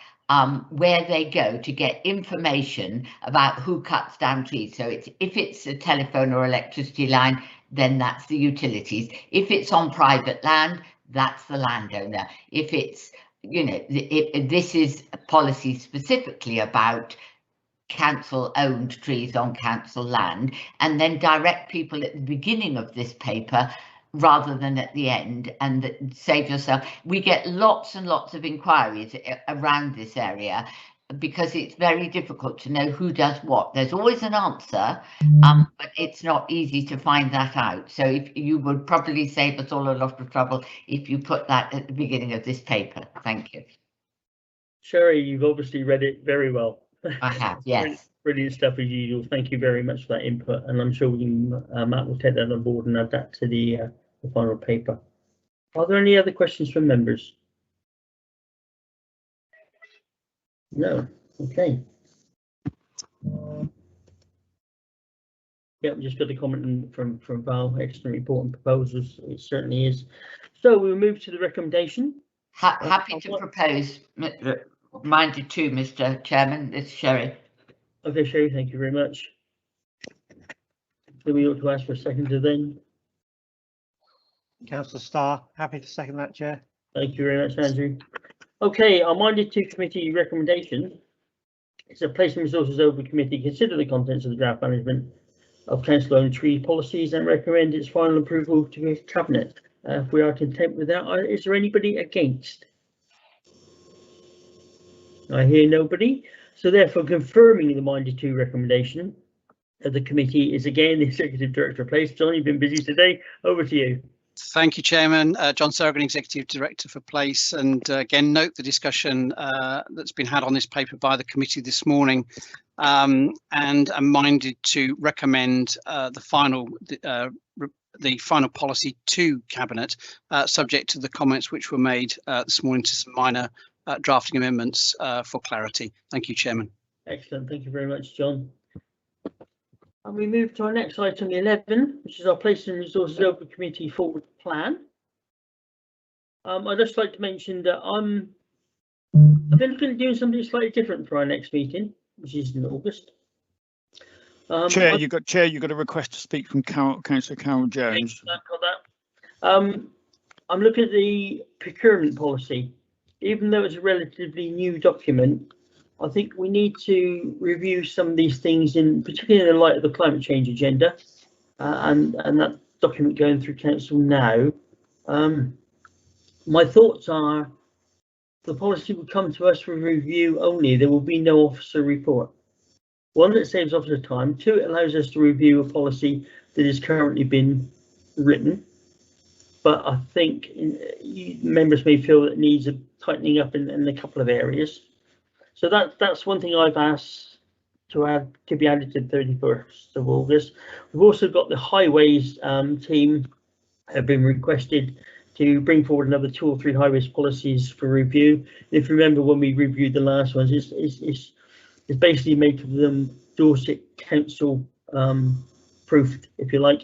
Speaker 4: where they go to get information about who cuts down trees. So if it's a telephone or electricity line, then that's the utilities. If it's on private land, that's the landowner. If it's, this is a policy specifically about council owned trees on council land, and then direct people at the beginning of this paper rather than at the end, and save yourself. We get lots and lots of inquiries around this area because it's very difficult to know who does what. There's always an answer, but it's not easy to find that out. So if you would probably save us all a lot of trouble if you put that at the beginning of this paper. Thank you.
Speaker 1: Sherry, you've obviously read it very well.
Speaker 4: I have, yes.
Speaker 1: Brilliant stuff as usual. Thank you very much for that input, and I'm sure we can, Matt will take that on board and add that to the final paper. Are there any other questions from members? No. Okay. Yeah, we just got a comment from Val. Excellent report and proposals. It certainly is. So we'll move to the recommendation.
Speaker 4: Happy to propose. Minded too, Mr. Chairman. It's Sherry.
Speaker 1: Okay, Sherry, thank you very much. So we ought to ask for a seconder then.
Speaker 18: Councillor Starr, happy to second that, Chair.
Speaker 1: Thank you very much, Andrew. Okay, our Minded to Committee recommendation. It's a Place and Resources Over Committee. Consider the contents of the draft management of council owned tree policies and recommend its final approval to the Cabinet. If we are content with that, is there anybody against? I hear nobody. So therefore, confirming the Minded to recommendation of the committee is again the Executive Director of Place. John, you've been busy today. Over to you.
Speaker 11: Thank you, Chairman. John Sergan, Executive Director for Place, and again note the discussion that's been had on this paper by the committee this morning, and I'm minded to recommend the final the final policy to Cabinet, subject to the comments which were made this morning to some minor drafting amendments for clarity. Thank you, Chairman.
Speaker 1: Excellent. Thank you very much, John. And we move to our next item 11, which is our Place and Resources Open Committee Forward Plan. I'd just like to mention that I've been looking at doing something slightly different for our next meeting, which is in August.
Speaker 5: Chair, you got a request to speak from Councillor Carol Jones.
Speaker 1: I'm looking at the procurement policy. Even though it's a relatively new document, I think we need to review some of these things, particularly in the light of the climate change agenda, and that document going through council now. My thoughts are the policy will come to us for review only. There will be no officer report. One, that saves officer time. Two, it allows us to review a policy that has currently been written. But I think members may feel that it needs a tightening up in a couple of areas. So that's one thing I've asked to be added to the 31st of August. We've also got the highways team have been requested to bring forward another 2 or 3 highways policies for review. And if you remember when we reviewed the last ones, it's basically making them Dorset Council proofed, if you like,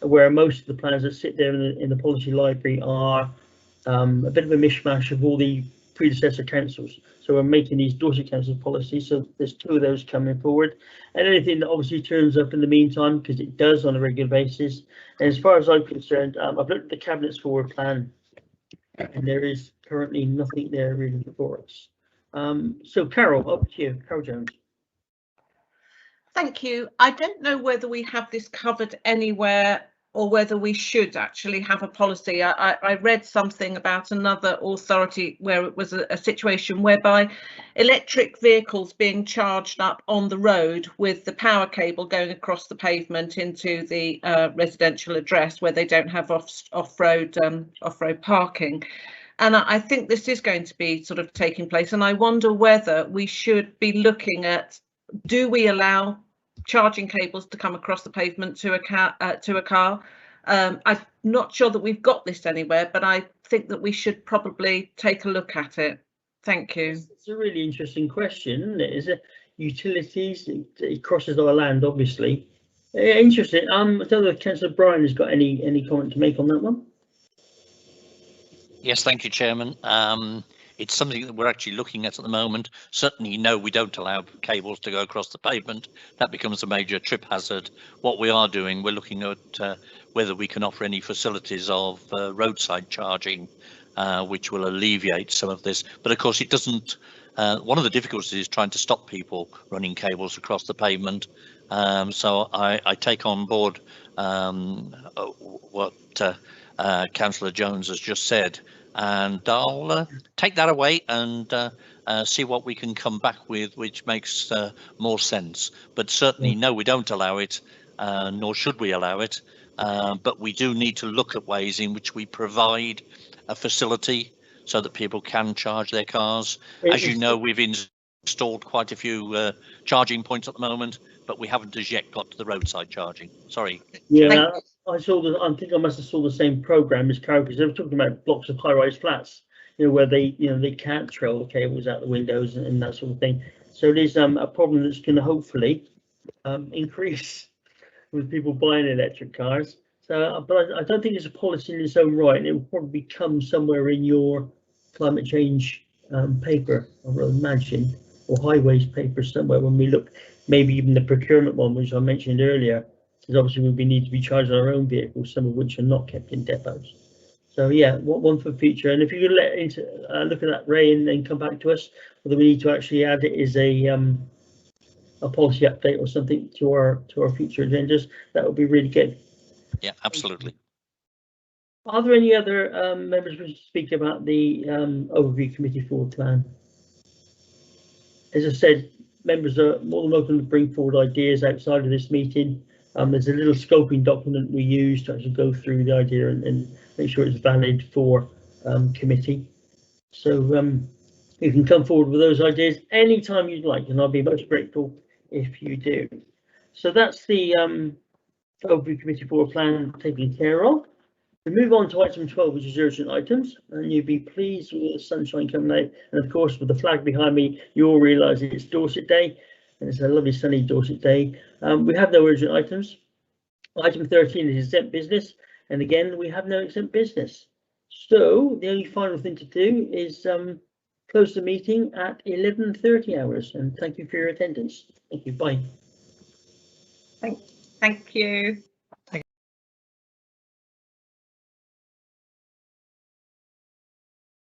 Speaker 1: where most of the plans that sit there in the policy library are a bit of a mishmash of all the predecessor councils. So we're making these Dorset Council policies. So there's 2 of those coming forward, and anything that obviously turns up in the meantime, because it does on a regular basis. And as far as I'm concerned, I've looked at the Cabinet's forward plan, and there is currently nothing there really for us. So Carol, up to you, Carol Jones.
Speaker 14: Thank you. I don't know whether we have this covered anywhere or whether we should actually have a policy. I read something about another authority where it was a situation whereby electric vehicles being charged up on the road with the power cable going across the pavement into the residential address where they don't have off-road parking. And I think this is going to be sort of taking place. And I wonder whether we should be looking at, do we allow charging cables to come across the pavement to a car? I'm not sure that we've got this anywhere, but I think that we should probably take a look at it. Thank you.
Speaker 1: It's a really interesting question, isn't it? Is it utilities? It crosses our land, obviously. Interesting. I don't know if Councillor Bryan has got any comment to make on that one.
Speaker 22: Yes, thank you, Chairman. It's something that we're actually looking at the moment. Certainly, no, we don't allow cables to go across the pavement. That becomes a major trip hazard. What we are doing, we're looking at whether we can offer any facilities of roadside charging, which will alleviate some of this. But of course, it doesn't. One of the difficulties is trying to stop people running cables across the pavement. So I take on board what Councillor Jones has just said. And I'll take that away and see what we can come back with, which makes more sense. But certainly, no, we don't allow it, nor should we allow it. But we do need to look at ways in which we provide a facility so that people can charge their cars. As you know, we've installed quite a few charging points at the moment, but we haven't as yet got to the roadside charging. Sorry.
Speaker 1: Yeah. I think I must have saw the same program as Carol, because they were talking about blocks of high-rise flats, where they can't trail the cables out the windows and that sort of thing. So it is a problem that's going to hopefully increase with people buying electric cars. So, but I don't think it's a policy in its own right, and it will probably come somewhere in your climate change paper, I would imagine, or highways paper somewhere when we look, maybe even the procurement one, which I mentioned earlier. Because obviously we need to be charging our own vehicles, some of which are not kept in depots. So yeah, one for future. And if you could look at that, Ray, and then come back to us, whether we need to actually add it as a policy update or something to our future agendas, that would be really good.
Speaker 22: Yeah, absolutely.
Speaker 1: Are there any other members who speak about the overview committee forward plan? As I said, members are more than welcome to bring forward ideas outside of this meeting. There's a little scoping document we use to actually go through the idea and make sure it's valid for committee. So you can come forward with those ideas anytime you'd like, and I'll be most grateful if you do. So that's the Overview Committee for a plan taken care of. We move on to item 12, which is urgent items, and you'd be pleased with the sunshine coming out, and of course with the flag behind me you all realise it's Dorset Day, and it's a lovely sunny Dorset day. We have no urgent items. Item 13 is exempt business, and again we have no exempt business. So the only final thing to do is close the meeting at 11:30 hours, and thank you for your attendance. Thank you. Bye.
Speaker 14: Thank you.